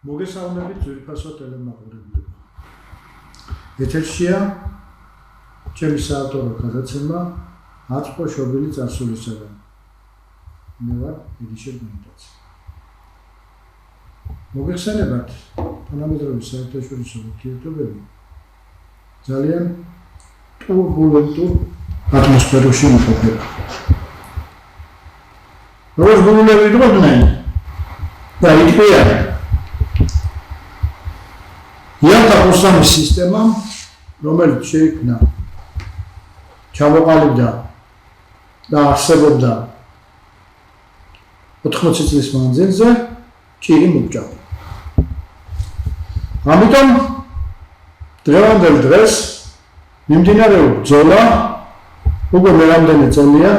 მოგესალმებით ძვირფასო ტელემაყურებლებო. ეთერშია ჩემი საავტორო გადაცემა აწმყო შობილი წარსულისაგან. მე ვარ ედიშერ გუნდაც. მოგეხსენებათ თანამედროვე საერთაშორისო ურთიერთობები ძალიან ტურბულენტურ ატმოსფეროში იმყოფება. როგორც გულები იყვნენ და იტყვიან იალთა პოსტამის სისტემა, რომელიც შეიქმნა, ჩამოყალიბდა და არსებობდა 80 წლის მანძილზე, ჭირი მოგჭავდა. ამიტომ დღევანდელ დღეს მიმდინარეობს ბრძოლა, უკვე მერამდენი წელია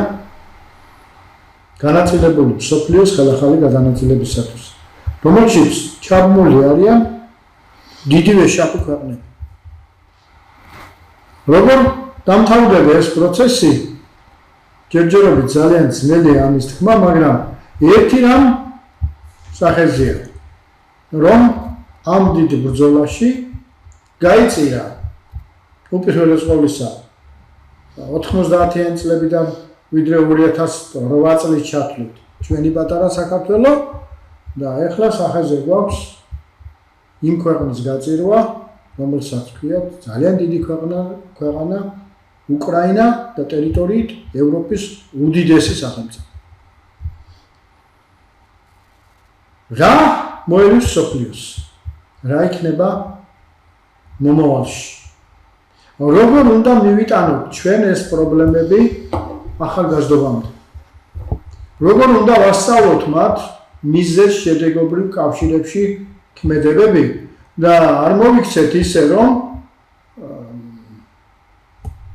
განაწილებული მსოფლიოს ხელახალი გადანაწილებისათვის, რომელშიც ჩაბმული არიან დიდივე შაქი ქვეყნები. როგორ დამთავრდება ეს პროცესი, ჯერჯერობით ძალიან ძნელია ამის თქმა, მაგრამ ერთი რამ სახეზეა, რომ ამ დიდ ბრძოლაში გაიწირა უპირველეს ყოვლისა 90-იანი წლებიდან ვიდრე 2008 წლის ჩათვლით ჩვენი პატარა საქართველო და ეხლა სახეზე გვაქვს იმ ქვეყნის გაწირვა, რომელსაც ქვიათ ძალიან დიდი ქვეყანა უკრაინა და ტერიტორიით ევროპის უდიდესი სახელმწიფო. რა მოელის მსოფლიოს? რა იქნება მომავალში? როგორ უნდა მივიტანოთ ჩვენ ეს პრობლემები ახალგაზრდობამდე? როგორ უნდა ვასწავლოთ მათ მიზეზ შედეგობრივ კავშირებში ქმედებები და არ მოვიქცეთ ისე, რომ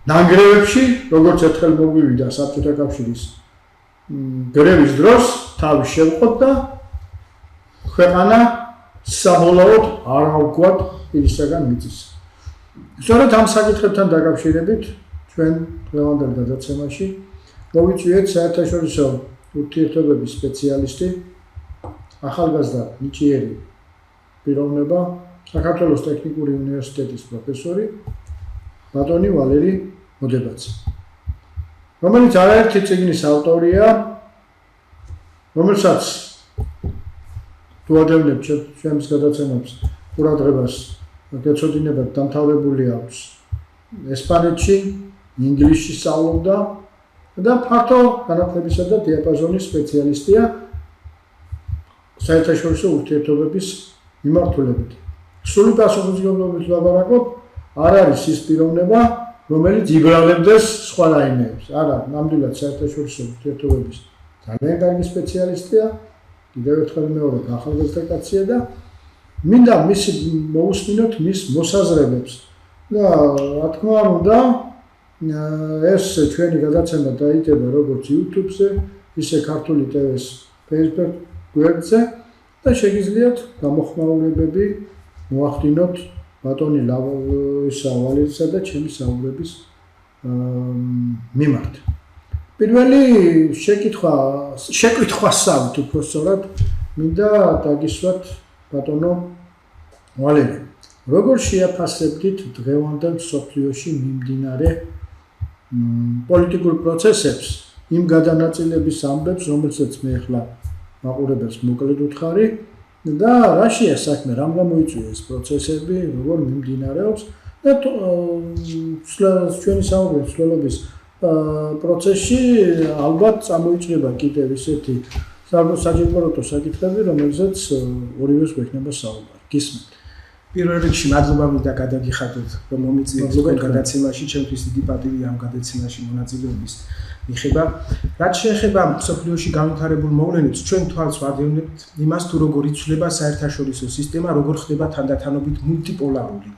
ნანგრევებში, როგორც ერთხელ მოგვივიდა საბჭოთა კავშირის გრევის დროს, თავი შევყოთ და ქვეყანა საბოლოოდ არავგვად პირისაგან მიწის. სწორედ ამ საკითხებთან დაკავშირებით ჩვენ დღევანდელ გადაცემაში მოვიწვიეთ საერთაშორისო ურთიერთობების სპეციალისტი, ახალგაზრდა ნიჭიერი პიროვნება, საქართველოს ტექნიკური უნივერსიტეტის პროფესორი ბატონი ვალერი მოდებაძე, რომელიც არაერთი წიგნის ავტორია, რომელსაც თუ ადევნებთ ჩემს გადაცემებს ყურადღებას გეცოდინებათ, დამთავრებული აქვს ესპანეთში, ინგლისში სწავლობდა და ფართო განათლებისა და დიაპაზონის სპეციალისტია საერთაშორისო ურთიერთობების მიმართულებით. სრული პასუხისმგებლობით ლაბორატორი არ არის ის პიროვნება, რომელიც იბრძოლებს სხვა რაიმეებს. არა, ნამდვილად საერთაშორისო ურთიერთობების ძალიან კარგი სპეციალისტია, კიდევ ერთხელ მეორედ ახალგაზრდა კაცია და მინდა მოусმინოთ მის მოსაზრებებს. და რა თქმა უნდა, ეს ჩვენი გადაცემა დაიდება როგორც YouTube-ზე, ისე ქართული TV-ს Facebook გვერდზე და შეგიძლიათ გამოხმაურებები მოახდინოთ ბატონი ვალერისა და ჩემი საუბრების მიმართ. პირველი შეკითხვასავით უпроსწორად მინდა დაგისვათ ბატონო ვალერი. როგორ შეაფასებდით დღევანდელ მსოფლიოში მიმდინარე პოლიტიკურ პროცესებს, იმ გადანაწილების ამბებს, რომელსაც მე ახლა მაყურებელს მოკლედ ვუთხარი და რაშია საქმე, რამ გამოიწვია ეს პროცესები, როგორ მიმდინარეობს და ჩვენი საუბრის მსვლელობის პროცესში ალბათ წამოიჭრება კიდევ ისეთი საჭიროა საკითხები, რომელზეც ორივეს გვექნება საუბარი. გისმენთ. პირველ რიგში მადლობა მინდა გადაგიხადოთ, რომ მომიწვიეთ თქვენ გადაცემაში, ჩემთვის დიდი პატივია ამ გადაცემაში მონაწილეობის მიღება. რაც შეეხება მსოფლიოში განვითარებულ მოვლენებს, ჩვენ თვალს ვადევნებთ იმას, თუ როგორ იცვლება საერთაშორისო სისტემა, როგორ ხდება თანდათანობით მულტიპოლარული.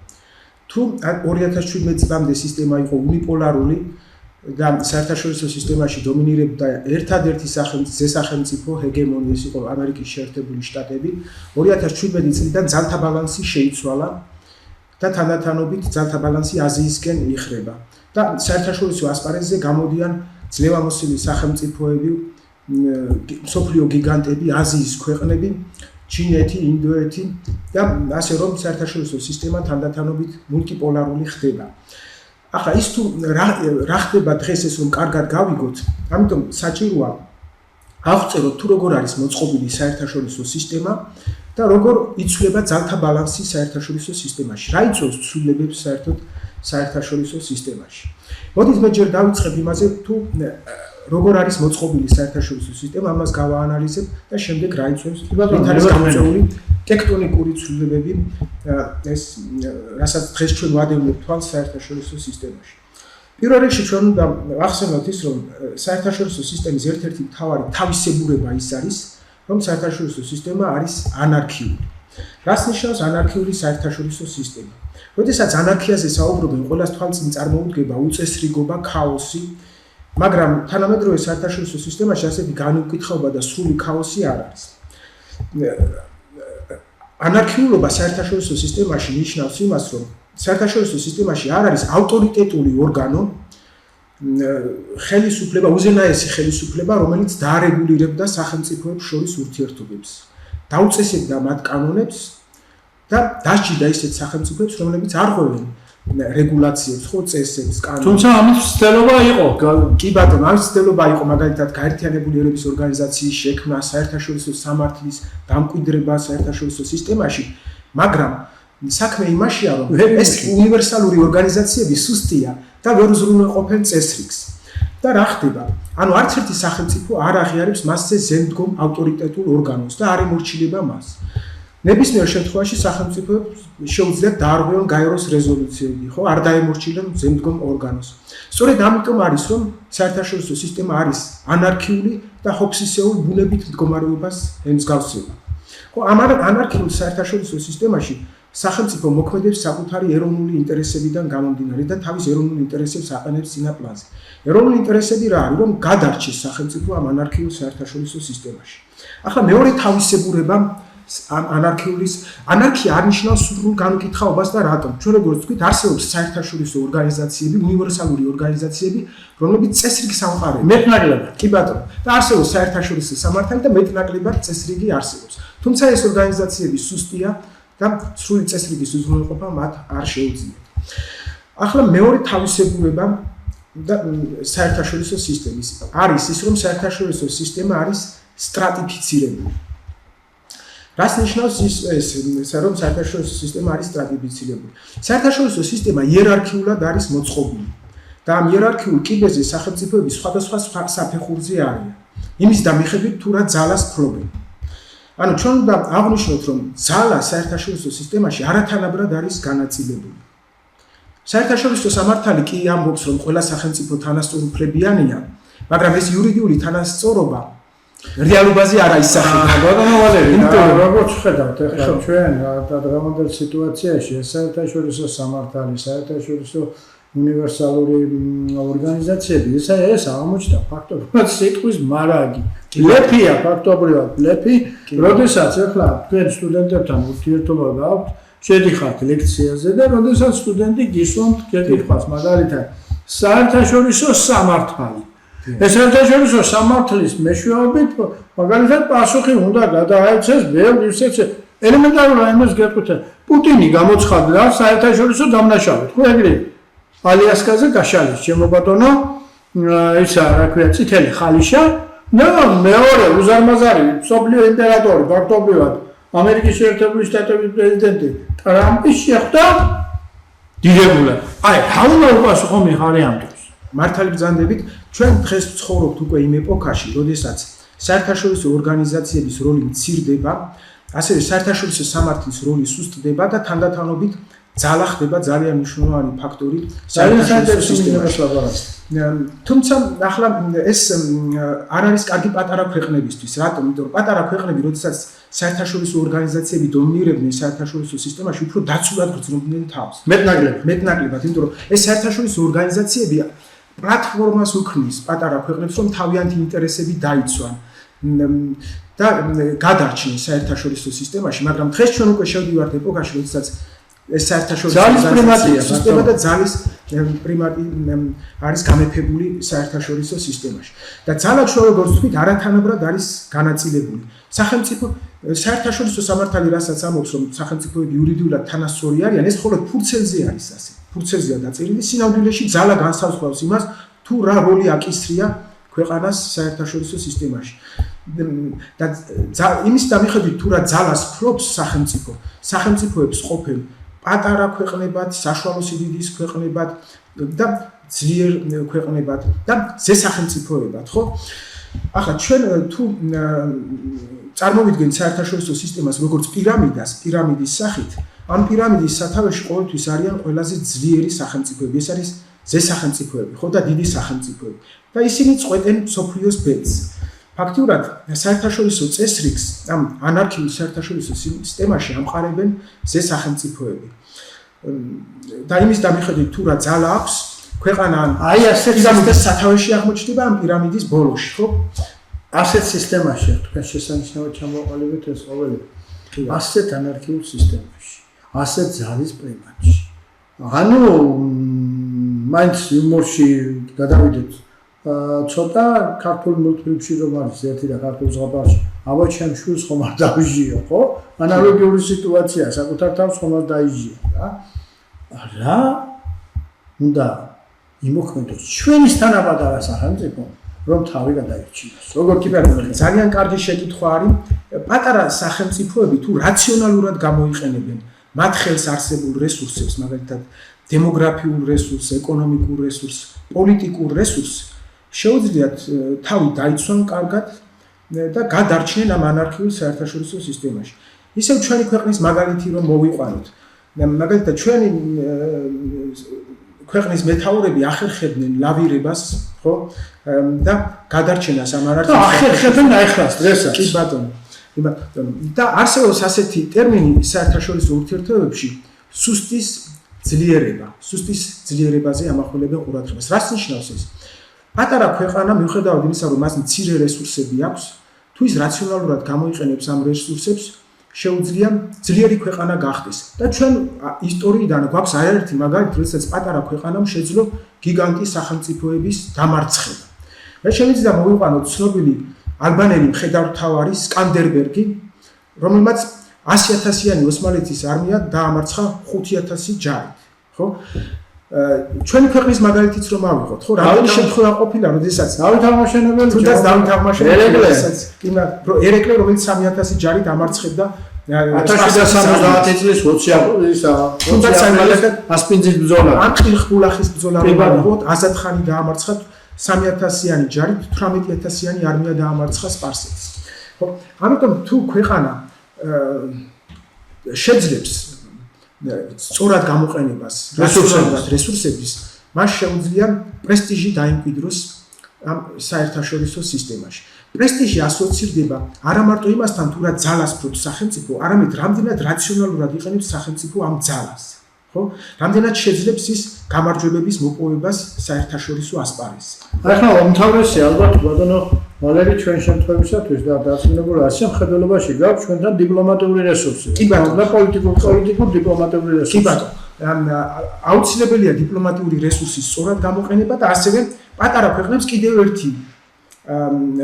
თუ 2017 წლამდე სისტემა იყო უნიპოლარული და საერთაშორისო სისტემაში დომინირებდა ერთადერთი სახელმწიფო ჰეგემონიის იყო ამერიკის შეერთებული შტატები, 2017 წლიდან ძალთა ბალანსი შეიცვალა და თანდათანობით ძალთა ბალანსი აზიისკენ იხრება და საერთაშორისო ასპარეზზე გამოდიან ძლევამოსილი სახელმწიფოები, მსოფლიო გიგანტები, აზიის ქვეყნები ჩინეთი, ინდოეთი და ასე რომ საერთაშორისო სისტემა თანდათანობით მულტიპოლარული ხდება. ახლა ის თუ რა ხდება დღეს ეს რომ კარგად გავიგოთ, ამიტომ საჭიროა ავწეროთ თუ როგორ არის მოწყობილი საერთაშორისო სისტემა და როგორ იცვლება ძალთა ბალანსი საერთაშორისო სისტემაში. რა იწვევს ცვლილებებს საერთოდ საერთაშორისო სისტემაში. მოდით მე ჯერ დავიწყებ იმაზე თუ როგორ არის მოწყობილი საერთაშორისო სისტემა, ამას გავაანალიზებ და შემდეგ რა იწვევს რით არის გამოწვეული ტექტონიკური ცვლილებები ეს რასაც დღეს ჩვენ ვადევნებთ თვალს საერთაშორისო სისტემაში. პირველ რიგში ჩვენ უნდა ახსენოთ ის რომ საერთაშორისო სისტემის ერთ-ერთი მთავარი თავისებურება ის არის რომ საერთაშორისო სისტემა არის ანარქიული. რას ნიშნავს ანარქიული საერთაშორისო სისტემა? როდესაც ანარქიაზე საუბრობენ, ყველას თვალწინ წარმოუდგება უწესრიგობა, ქაოსი, მაგრამ თანამედროვე საერთაშორისო სისტემაში ასეთი განუკითხაობა და სრული ქაოსი არ არის. ანარქიულობა საერთაშორისო სისტემაში ნიშნავს იმას, რომ საერთაშორისო სისტემაში არ არის ავტორიტეტული ორგანო, ხელისუფლება, უზენაესი ხელისუფლება, რომელიც დაარეგულირებდა სახელმწიფოებს შორის ურთიერთობებს, დაუწესებდა მათ კანონებს და დასჯიდა ისეთ სახელმწიფოებს, რომლებიც არ ღვევენ რეგულაციებს, ხო წესებს, კანონებს. თუმცა ამის ცდელობა იყო. კი ბატონო, ამის ცდელობა იყო, მაგალითად, გაერთიანებული ერების ორგანიზაციის შექმნა, საერთაშორისო სამართლის დამკვიდრება საერთაშორისო სისტემაში, მაგრამ საქმე იმაშია, რომ ეს უნივერსალური ორგანიზაციები სუსტია და ვერ უზრუნველყოფენ წესრიგს. და რა ხდება? ანუ არც ერთი სახელმწიფო არ აღიარებს მასზე ზემდგომ ავტორიტეტულ ორგანოს და არ ემორჩილება მას. ნებისმიერ შემთხვევაში სახელმწიფოებს შეუძლიათ დაარღვევონ გაეროს რეზოლუციები, ხო? არ დაემორჩილონ ზემდგომ ორგანოს. სწორედ ამიტომ არის, რომ საერთაშორისო სისტემა არის ანარქიული და ჰობსისეულ ბუნებით მდგომარეობას ემსგავსება. ხო, ამ ანარქიულ საერთაშორისო სისტემაში სახელმწიფო მოქმედებს საკუთარი ეროვნული ინტერესებიდან გამომდინარე და თავის ეროვნულ ინტერესებს აყენებს წინაპლანზე. ეროვნული ინტერესები რა არის, რომ გადარჩეს სახელმწიფო ამ ანარქიულ საერთაშორისო სისტემაში. ახლა მეორე თავისებურება ანარქია არ ნიშნავს სრულ განუკითხაობას და რატომ? ჩვენ როგორც ვთქვით, არსებობს საერთაშორისო ორგანიზაციები, უნივერსალური ორგანიზაციები, რომლებიც წესრიგს ამყარებენ. მეტნაკლებად. კი ბატონო. და არსებობს საერთაშორისო სამართალი და მეტნაკლებად წესრიგი არსებობს. თუმცა ეს ორგანიზაციები სუსტია და სრული წესრიგის უზრუნველყოფა მათ არ შეუძლიათ. ახლა მეორე თავისებურება და საერთაშორისო სისტემის არის ის, რომ საერთაშორისო სისტემა არის სტრატიფიცირებული. რას ნიშნავს ეს, რომ საერთაშორისო სისტემა არის სტრატიფიცირებული? საერთაშორისო სისტემა იერარქიულად არის მოწყობილი და ამ იერარქიულ კიბეზე სახელმწიფოები სხვადასხვა საფეხურზე არიან. იმის დამიხებით თუ რა ძალას ფლობენ. ანუ ჩვენ უნდა აღვნიშნოთ, რომ ძალა საერთაშორისო სისტემაში არათანაბრად არის განაწილებული. საერთაშორისო სამართალი კი ამბობს, რომ ყველა სახელმწიფო თანასწორუფლებიანია, მაგრამ ეს იურიდიული თანასწორობა რეალობაზე არ აისახება. ბატონო ვალერი, როგორც ხედავთ, ახლა ჩვენ დღევანდელ სიტუაციაში საერთაშორისო სამართალი, საერთაშორისო უნივერსალური ორგანიზაციები, ეს აღმოჩნდა ფაქტობრივად სიტყვის მარაგი. ბლეფია ფაქტობრივად ბლეფი, როდესაც ახლა თქვენ სტუდენტებთან ურთიერთობა გაქვთ, შედიხართ ლექციაზე და როდესაც სტუდენტი გისვამთ კითხავს, მაგალითად, საერთაშორისო სამართალი. ეს საერთაშორისო სამართლის მეშვეობით, მაგალითად, პასუხი უნდა გადააეცეს ბევრი ელემენტარულ აიმას გეტყვით. პუტინი გამოცხადდა საერთაშორისო დამნაშავედ, ხო ეგრე? ალიასკაზე გაშალის, ჩემო ბატონო, ისა, რა ქვია, წითელი ხალიშა და მეორე უზარმაზარი მსოფლიო იმპერატორი, ფაქტობრივად, ამერიკის შეერთებული შტატების პრეზიდენტი ტრამპი შეხვდა დიდებულად. აი, რა უნდა უპასუხო მიხარი ამ დროს? მართალი ბრძანდებით, ჩვენ დღეს ვცხოვრობთ უკვე იმ ეპოქაში, როდესაც საერთაშორისო ორგანიზაციების როლი მცირდება, ასევე საერთაშორისო სამართლის როლი სუსტდება და თანდათანობით ძალა ხდება ძალიან მნიშვნელოვანი ფაქტორი საერთაშორისო სისტემაში. თუმცა ახლა ეს არ არის კარგი პატარა ქვეყნებისთვის. რატომ? იმიტომ რომ პატარა ქვეყნები, როდესაც საერთაშორისო ორგანიზაციები დომინირებდნენ საერთაშორისო სისტემაში, უფრო დაცულად გრძნობდნენ თავს. მეტნაკლებად, იმიტომ რომ ეს საერთაშორისო ორგანიზაციები პლატფორმას უქმნის პატარა ქვეყნებს, რომ თავიანთი ინტერესები დაიცვან და გადარჩნენ საერთაშორისო სისტემაში, მაგრამ დღეს ჩვენ უკვე შევდივართ ეპოქაში, როდესაც ეს საერთაშორისო სისტემა და ძალის პრიმატი არის გამეფებული საერთაშორისო სისტემაში. და ძალა როგორც თქვით, არათანაბრად არის განაწილებული. სახელმწიფო საერთაშორისო სამართალი რასაც ამბობს, რომ სახელმწიფოები იურიდიულად თანასწორი არიან, ეს მხოლოდ ფურცელზე არის ასე. ფურცელზეა დაწერილი, სინამდვილეში ძალა განსაზღვრავს იმას, თუ რა როლი აკისრია ქვეყანას საერთაშორისო სისტემაში. და იმის დამიხედვით, თუ რა ძალას ფლობს სახელმწიფოებს ყოფენ პატარა ქვეყნებად, საშუალო სიდიდის ქვეყნებად და ძლიერ ქვეყნებად და ზესახელმწიფოებად, ხო? ახლა ჩვენ თუ წარმოვიდგენთ საერთაშორისო სისტემას როგორც პირამიდის სახით, ამ პირამიდის სათავეში ყოველთვის არიან ყველაზე ძლიერი სახელმწიფოები, ეს არის ზესახელმწიფოები, ხო და დიდი სახელმწიფოები. და ისინი წყვეტენ მსოფლიოს ბედს. ფაქტიურად საერთაშორისო წესრიგს ამ ანარქიულ საერთაშორისო სისტემაში ამყარებენ ზესახელმწიფოები. და იმის დამიხედვით თუ რა ძალა აქვს ქვეყანა აი ასეთ პირამიდის სათავეში აღმოჩნდება ამ პირამიდის ბოლოში, ხო? ასეთ სისტემაში თქვენ შესანიშნავად ჩამოყალიბეთ ეს ყოველივე. ასეთ ანარქიულ სისტემაში, ასეთ ძალის პრიმატში. ანუ მაინც იუმორში გადავიდეთ ცოტა ქართულ მულტფილმში რომ არის ერთი და ქართულ ზღაპარში აბა ჩემ შვილს ხომ არ დაიჟია, ხო? ანალოგიური სიტუაცია, საკუთარ თავს ხომ არ დაიჟია რა? რა უნდა იმოქმედოს ჩვენის თანაპატარა სახელმწიფო რომ თავი გადაირჩინოს. როგორ კიბერნეტიკა ძალიან კარგი შეკითხვა არის. პატარა სახელმწიფოები თუ რაციონალურად გამოიყენებენ მათ ხელს არსებულ რესურსებს, მაგალითად დემოგრაფიულ რესურსს, ეკონომიკურ რესურსს, პოლიტიკურ რესურსს, შეუძლიათ თავი დაიცვან კარგად და გადარჩნენ ამ ანარქიულ საერთაშორისო სისტემაში. ისევ ჩვენი ქვეყნის მაგალითი რომ მოვიყვანოთ. მაგალითად ჩვენი ქვეყნის მეთაურები ახერხებდნენ ლავირებას, ხო? და გადარჩენას ამ ანარქიულ ახერხებენ აიხლას დღესაც. კი ბატონო. და არსებობს ასეთი ტერმინი საერთაშორისო ურთიერთობებში სუსტის ძლიერებაზე ამახვილებენ ყურადღებას. რას ნიშნავს ეს? პატარა ქვეყანა მიუხედავად იმისა, რომ მას მცირე რესურსები აქვს, თუ ის რაციონალურად გამოიყენებს ამ რესურსებს, შეუძლია ძლიერი ქვეყანა გახდეს. და ჩვენ ისტორიიდან გვაქვს არაერთი მაგალითი, როდესაც პატარა ქვეყანამ შეძლო გიგანტის სახელმწიფოების დამარცხება. მე შემიძლია მოვიყვანოთ ცნობილი ალბანელი მხედართმთავარი სკანდერბერგი, რომელმაც 100,000-იანი ოსმალეთის არმია დაამარცხა 5,000 ჯარით, ხო? ჩვენი ქვეყნის მაგალითიც რომ ავიღოთ, ხო, რამდენი შემთხვევა ყოფილა, როდესაც დავით აღმაშენებელი, თუნდაც დავით აღმაშენებელი, ერეკლე, რომელიც 3,000 ჯარით ამარცხებდა 1770 წლის 20 თუნდაც ასპინძის ბრძოლა. ან ყილხბულახის ბრძოლა რომ ავიღოთ, აზადხანი დაამარცხა 3,000-იანი ჯარით, 18,000-იანი არმია დაამარცხა სპარსეთს. ხო, ამიტომ თუ ქვეყანა შეძლებს სწორად გამოყენებას რესურსების, მას შეუძლია პრესტიჟი დაიმკვიდროს ამ საერთაშორისო სისტემაში. პრესტიჟი ასოცირდება არა მარტო იმასთან, თუ რა ძალას ფლობს სახელმწიფო, არამედ რამდენად რაციონალურად იყენებს სახელმწიფო ამ ძალას. ხო? რამდენად შეძლებს ის გამარჯვებების მოპოვებას საერთაშორისო ასპარეზზე. ახლა უმთავრესი ალბათ ბატონო ვალერი ჩვენ შემთხვევისათვის და დაწინებული ასე მხედველობაში გაქვს ჩვენთან დიპლომატიური რესურსი. კი ბატონო, და პოლიტიკურ დიპლომატიური რესურსი. კი ბატონო. აუცილებელია დიპლომატიური რესურსის სწორად გამოყენება და ასევე პატარა ქვეყნებს კიდევ ერთი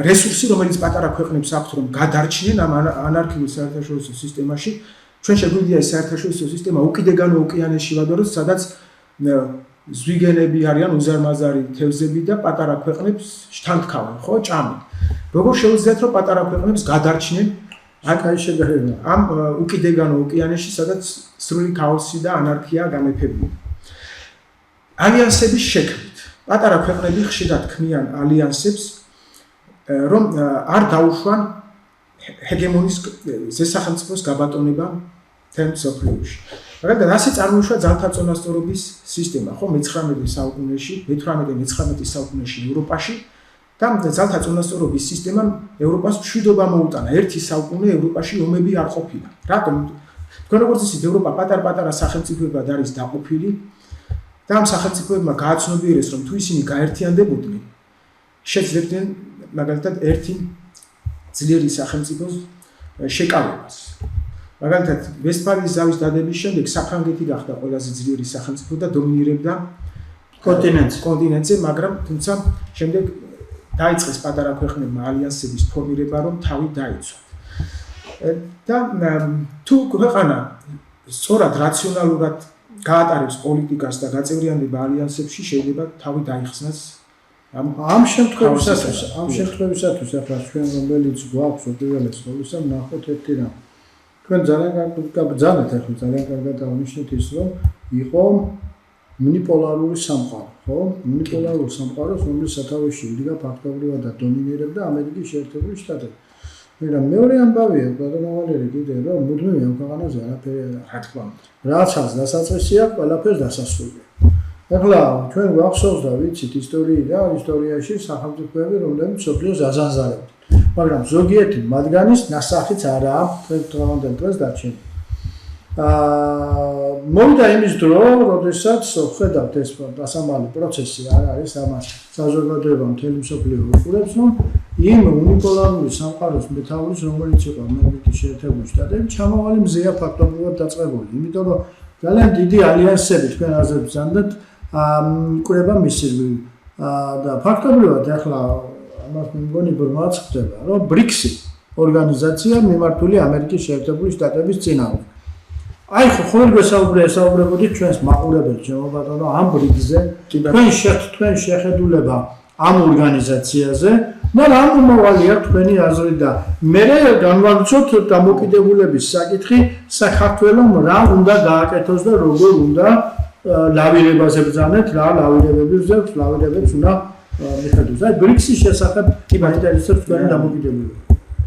რესურსი, რომელიც პატარა ქვეყნებს აქვთ, რომ გადარჩნენ ამ ანარქიულ საერთაშორისო სისტემაში. ჩვენ შეგვიძლია ეს საერთაშორისო სისტემა უკიდეგანო ოკეანეში ვადაროთ, სადაც ზვიგენები არიან უზარმაზარი თევზები და პატარა ქვეყნებს შთანთქავენ, ხო, ჭამენ. როგორ შეუძლიათ რომ პატარა ქვეყნებს გადარჩნენ აკაი შეგერება ამ უკიდეგანო ოკეანეში, სადაც სრული ქაოსი და ანარქია გამეფებული. ალიანსების შექმნით. პატარა ქვეყნები ხშირად ქმნიან ალიანსებს, რომ არ დაუშვან ჰეგემონის ზესახელმწიფოს გაბატონება თემ მსოფლიოში. მაგალითად, ასე წარმოიშვა ძალთა წონასწორობის სისტემა, ხო, მე-19 საუკუნეში, მე-18-19 საუკუნეში ევროპაში და ძალთა წონასწორობის სისტემამ ევროპას მშვიდობა მოუტანა. ერთი საუკუნე ევროპაში ომები არ ყოფილა. რატომ? თქვენ როგორც იცით, ევროპა პატარ-პატარა სახელმწიფოებად არის დაყოფილი და ამ სახელმწიფოებმა გააცნობიერეს, რომ თუ ისინი გაერთიანდებოდნენ, შეძლებდნენ მაგალითად ერთი ძლიერი სახელმწიფოს შეკავებას. მაგალითად, ვესტფალიის ზავის დადების შემდეგ საფრანგეთი გახდა ყველაზე ძლიერი სახელმწიფო და დომინირებდა კონტინენტზე, მაგრამ თუმცა შემდეგ დაიწყეს პატარა ქვეყნებმა ალიანსების ფორმირება, რომ თავი დაიცვათ. და თუ ქვეყანა სწორად რაციონალურად გაატარებს პოლიტიკას და გაწევრიანდება ალიანსებში, შეიძლება თავი დაიხსნას ამ შემთხვევისათვის ახლა ჩვენ რომელიც გვაქვს უპირველეს ყოვლისა ნახოთ ერთი რამ. თქვენ ძალიან კარგად ახლა ძალიან კარგად აღნიშნეთ ის, რომ იყო უნიპოლარული სამყარო, ხო? უნიპოლარული სამყაროს, რომელიც სათავეში იდგა ფაქტობრივად და დომინირებდა ამერიკის შეერთებული შტატები. მაგრამ მეორე ამბავია, ბატონო ვალერი კიდე, რომ მუდმივი ამ ქვეყანაზე არაფერი არა, რა თქმა უნდა. რაც აქვს დასაწყისია, ყველაფერს დასასრულია. ახლა ჩვენ გვახსოვს და ვიცით ისტორიაში სახელმწიფოები, რომლებიც მსოფლიოს აზანზარებდნენ. მაგრამ ზოგიერთი მათგანის ნასახიც არაა დღევანდელ დღეს დარჩენილი. მოვიდა იმის დრო, როდესაც ხედავთ ეს დასამალი პროცესი არ არის ამას საზოგადოება მთელი მსოფლიო უყურებს, რომ იმ უნიპოლარული სამყაროს მეთაურის, რომელიც იყო ამერიკის შეერთებული შტატები, ჩამავალი მზეა ფაქტობრივად დაწყებული. იმიტომ რომ ძალიან დიდი ალიანსები თქვენ აზერბაიჯანთან იკვრება მისივ და ფაქტობრივად ახლა ამას მე მგონი ბრმაც ხდება, რომ BRICS-ი ორგანიზაცია მიმართული ამერიკის შეერთებული შტატების წინააღმდეგ. აი ხო ესაუბრებოდი ჩვენს მაყურებელს, ბატონო, ამ BRICS-ზე თქვენ შეხედულება ამ ორგანიზაციაზე და რა მომავალია თქვენი აზრი და მე განვავრცოთ დამოკიდებულების საკითხი საქართველოს რა უნდა გააკეთოს და როგორ უნდა ლავირებაზე ბრძანეთ, რა ლავირებებს უნდა მიხედოს. აი BRICS-ის შესახებ კი მაინტერესებს თქვენი დამოკიდებულება.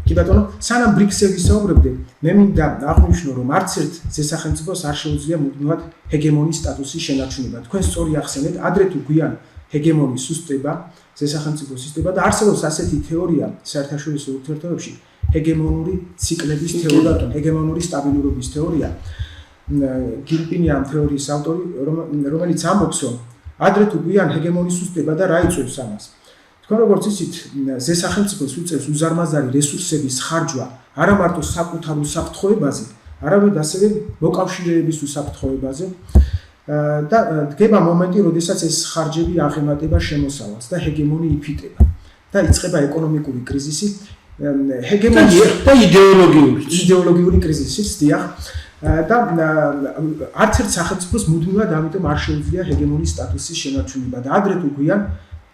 კი ბატონო, სანამ BRICS-ზე ვისაუბრებდე, მე მინდა აღვნიშნო, რომ არც ერთ ზესახელმწიფოს არ შეუძლია მუდმივად ჰეგემონის სტატუსის შენარჩუნება. თქვენ სწორი ახსენეთ, ადრე თუ გვიან ჰეგემონის სუსტება, ზესახელმწიფო სისტემა და არსებობს ასეთი თეორია საერთაშორისო ურთიერთობებში, ჰეგემონური ციკლების თეორია, ჰეგემონური სტაბილურობის თეორია. გილპინი ამ თეორიის ავტორი, რომელიც ამბობს, რომ ადრე თუ გვიან ჰეგემონის სუსტება და რა იწვევს ამას. თქვენ როგორც იცით, ზესახელმწიფოს უწევს უზარმაზარი რესურსების ხარჯვა არა მარტო საკუთარ უსაფრთხოებაზე, არამედ ასევე მოკავშირეების უსაფრთხოებაზე და დგება მომენტი, როდესაც ეს ხარჯები აღემატება შემოსავალს და ჰეგემონი იფიტება და იწყება ეკონომიკური კრიზისი, ჰეგემონი და იდეოლოგიური კრიზისიც დიახ და არც ერთ სახელმწიფოს მუდმივად ამიტომ არ შეუძლია ჰეგემონის სტატუსის შენარჩუნება და ადრე თუ გვიან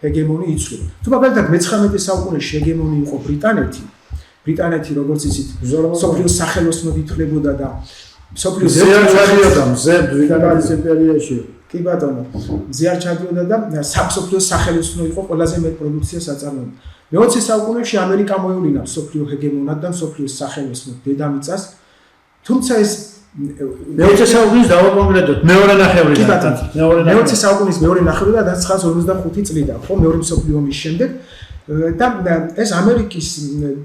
ჰეგემონი იცვლება. თუ მაგალითად მე-19 საუკუნეში ჰეგემონი იყო ბრიტანეთი, როგორც იცით, მსოფლიოს სახელოსნოდ ითვლებოდა და მსოფლიოს ბრიტანეთის იმპერიაში. კი ბატონო, მზე არ ჩადიოდა და მსოფლიოს სახელოსნო იყო ყველაზე მეტ პროდუქციას აწარმოებდა. მე-20 საუკუნეში ამერიკა მოევლინა მსოფლიო ჰეგემონად და მსოფლიოს სახელოსნოდ დედამიწას. თუმცა ეს მე-20 საუკუნის დავაკონკრეტოთ მეორე ნახევარი. კი ბატონო, მე-20 საუკუნის მეორე ნახევარი და 1945 წლიდან, ხო, მეორე მსოფლიო ომის შემდეგ და ეს ამერიკის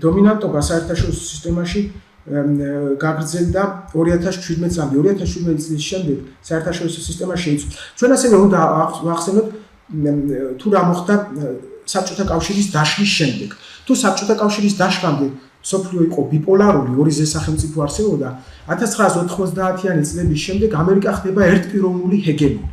დომინანტობა საერთაშორისო სისტემაში გაგრძელდა 2017 წლამდე. 2017 წლის შემდეგ საერთაშორისო სისტემა შეიცვალა. ჩვენ ასევე უნდა ვახსენოთ თუ რა მოხდა საბჭოთა კავშირის დაშლის შემდეგ. თუ საბჭოთა კავშირის დაშლამდე მსოფლიო იყო ბიპოლარული, ორი ზესახელმწიფო არსებობდა, 1990-იანი წლების შემდეგ ამერიკა ხდება ერთპიროვნული ჰეგემონი.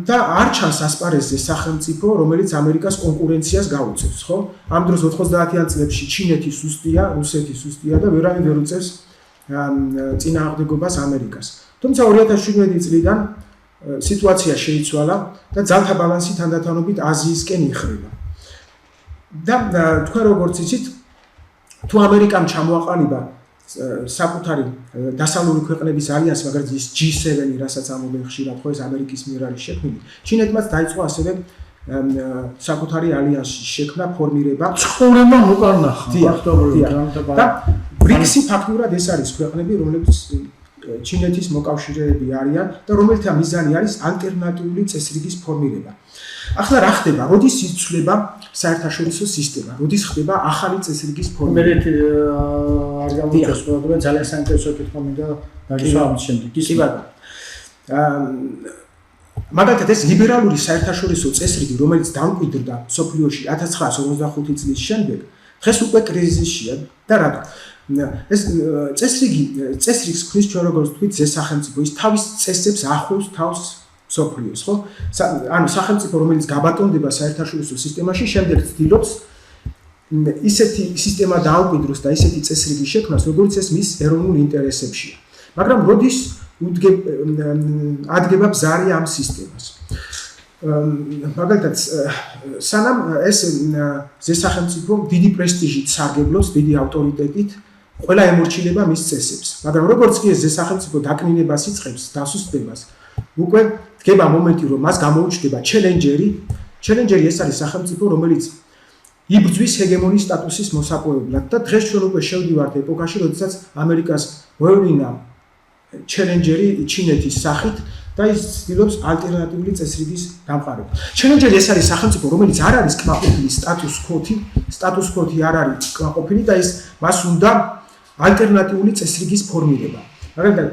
და არ ჩანს ასპარეზზე სახელმწიფო, რომელიც ამერიკას კონკურენციას გაუწევს, ხო? ამ დროს 90-იან წლებში ჩინეთი სუსტია, რუსეთი სუსტია და ვერავინ ვერ უწევს წინააღმდეგობას ამერიკას. თუმცა 2017 წლიდან სიტუაცია შეიცვალა და ძალთა ბალანსი თანდათანობით აზიისკენ იხრება. და თქვენ როგორც იცით, თუ ამერიკამ ჩამოაყალიბა საკუთარი დასავლური ქვეყნების ალიანსი, მაგალითად ის G7, რასაც ამბობენ ხშირად, ხო, ეს ამერიკის მიერ არის შექმნილი. ჩინეთმაც დაიწყო ასევე საკუთარი ალიანსის შექმნა, ფორმირება. ცხოვრება უკარნახა. და BRICS-ი ფაქტურად ეს არის ქვეყნები, რომლებიც ჩინეთის მოკავშირეები არიან და რომელთა მიზანი არის ალტერნატიული წესრიგის ფორმირება. ახლა რა ხდება? როდის იცვლება საერთაშორისო სისტემა? როდის ხდება ახალი წესრიგის ფორმირება? მე არ გამოვიდეს, მაგრამ ძალიან საინტერესო კითხვა მინდა დაგისვა ამის შემდეგ. კი ბატონო. მაგალითად ეს ლიბერალური საერთაშორისო წესრიგი, რომელიც დამკვიდრდა სოფლიოში 1945 წლის შემდეგ, დღეს უკვე კრიზისშია და რატო? ეს წესრიგს ხრის ჩვენ როგორც თქვით ზესახელმწიფო, ის თავის წესებს ახვევს თავს მსოფლიოს, ხო? ანუ სახელმწიფო, რომელიც გაბატონდება საერთაშორისო სისტემაში, შემდეგ ცდილობს ისეთი სისტემა დაამკვიდროს და ისეთი წესრიგი შექმნას, როგორც ეს მის ეროვნულ ინტერესებშია. მაგრამ როდის ადგება ბზარი ამ სისტემას? მაგალითად, სანამ ეს ზესახელმწიფო დიდი პრესტიჟით სარგებლობს, დიდი ავტორიტეტით, ყველა ემორჩილება მის წესებს. მაგრამ როგორც კი ეს ზესახელმწიფო დაკნინებას იწყებს, დასუსტებას, უკვე დგება მომენტი, რომ მას გამოუჩნდება ჩელენჯერი. ჩელენჯერი ეს არის სახელმწიფო, რომელიც იბრძვის ჰეგემონის სტატუსის მოსაპოვებლად და დღეს ჩვენ უკვე შევდივართ ეპოქაში, როდესაც ამერიკას მოევლინა ჩელენჯერი ჩინეთის სახით და ის ცდილობს ალტერნატიული წესრიგის დამყარება. ჩელენჯერი ეს არის სახელმწიფო, რომელიც არ არის კმაყოფილი სტატუს კვოთი არ არის კმაყოფილი და ის მას უნდა ალტერნატიული წესრიგის ფორმირება. მაგალითად,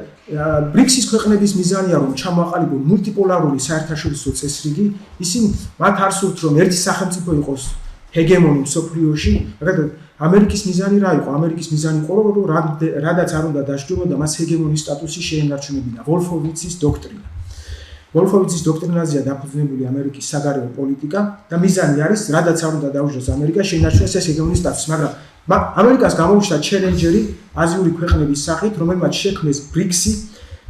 ბრიქსის ქვეყნების მიზანია, რომ ჩამოაყალიბონ მულტიპოლარული საერთაშორისო წესრიგი, ისინი მათ არ სურთ, რომ ერთი სახელმწიფო იყოს ჰეგემონი მსოფლიოში, მაგალითად, ამერიკის მიზანი რა იყო? ამერიკის მიზანი იყო, რომ რადაც არ უნდა დასჯდომოდა, მას ჰეგემონის სტატუსი შეენარჩუნებინა. ვოლფოვიცის დოქტრინა. ვოლფოვიცის დოქტრინაზეა დაფუძნებული ამერიკის საგარეო პოლიტიკა და მიზანი არის, რადაც არ უნდა დაუშვას ამერიკა, შეენარჩუნოს ეს ჰეგემონის სტატუსი, მაგრამ ამერიკას გამოუჩნდა ჩელენჯერი აზიური ქვეყნების სახით, რომელმაც შექმნეს ბრიქსი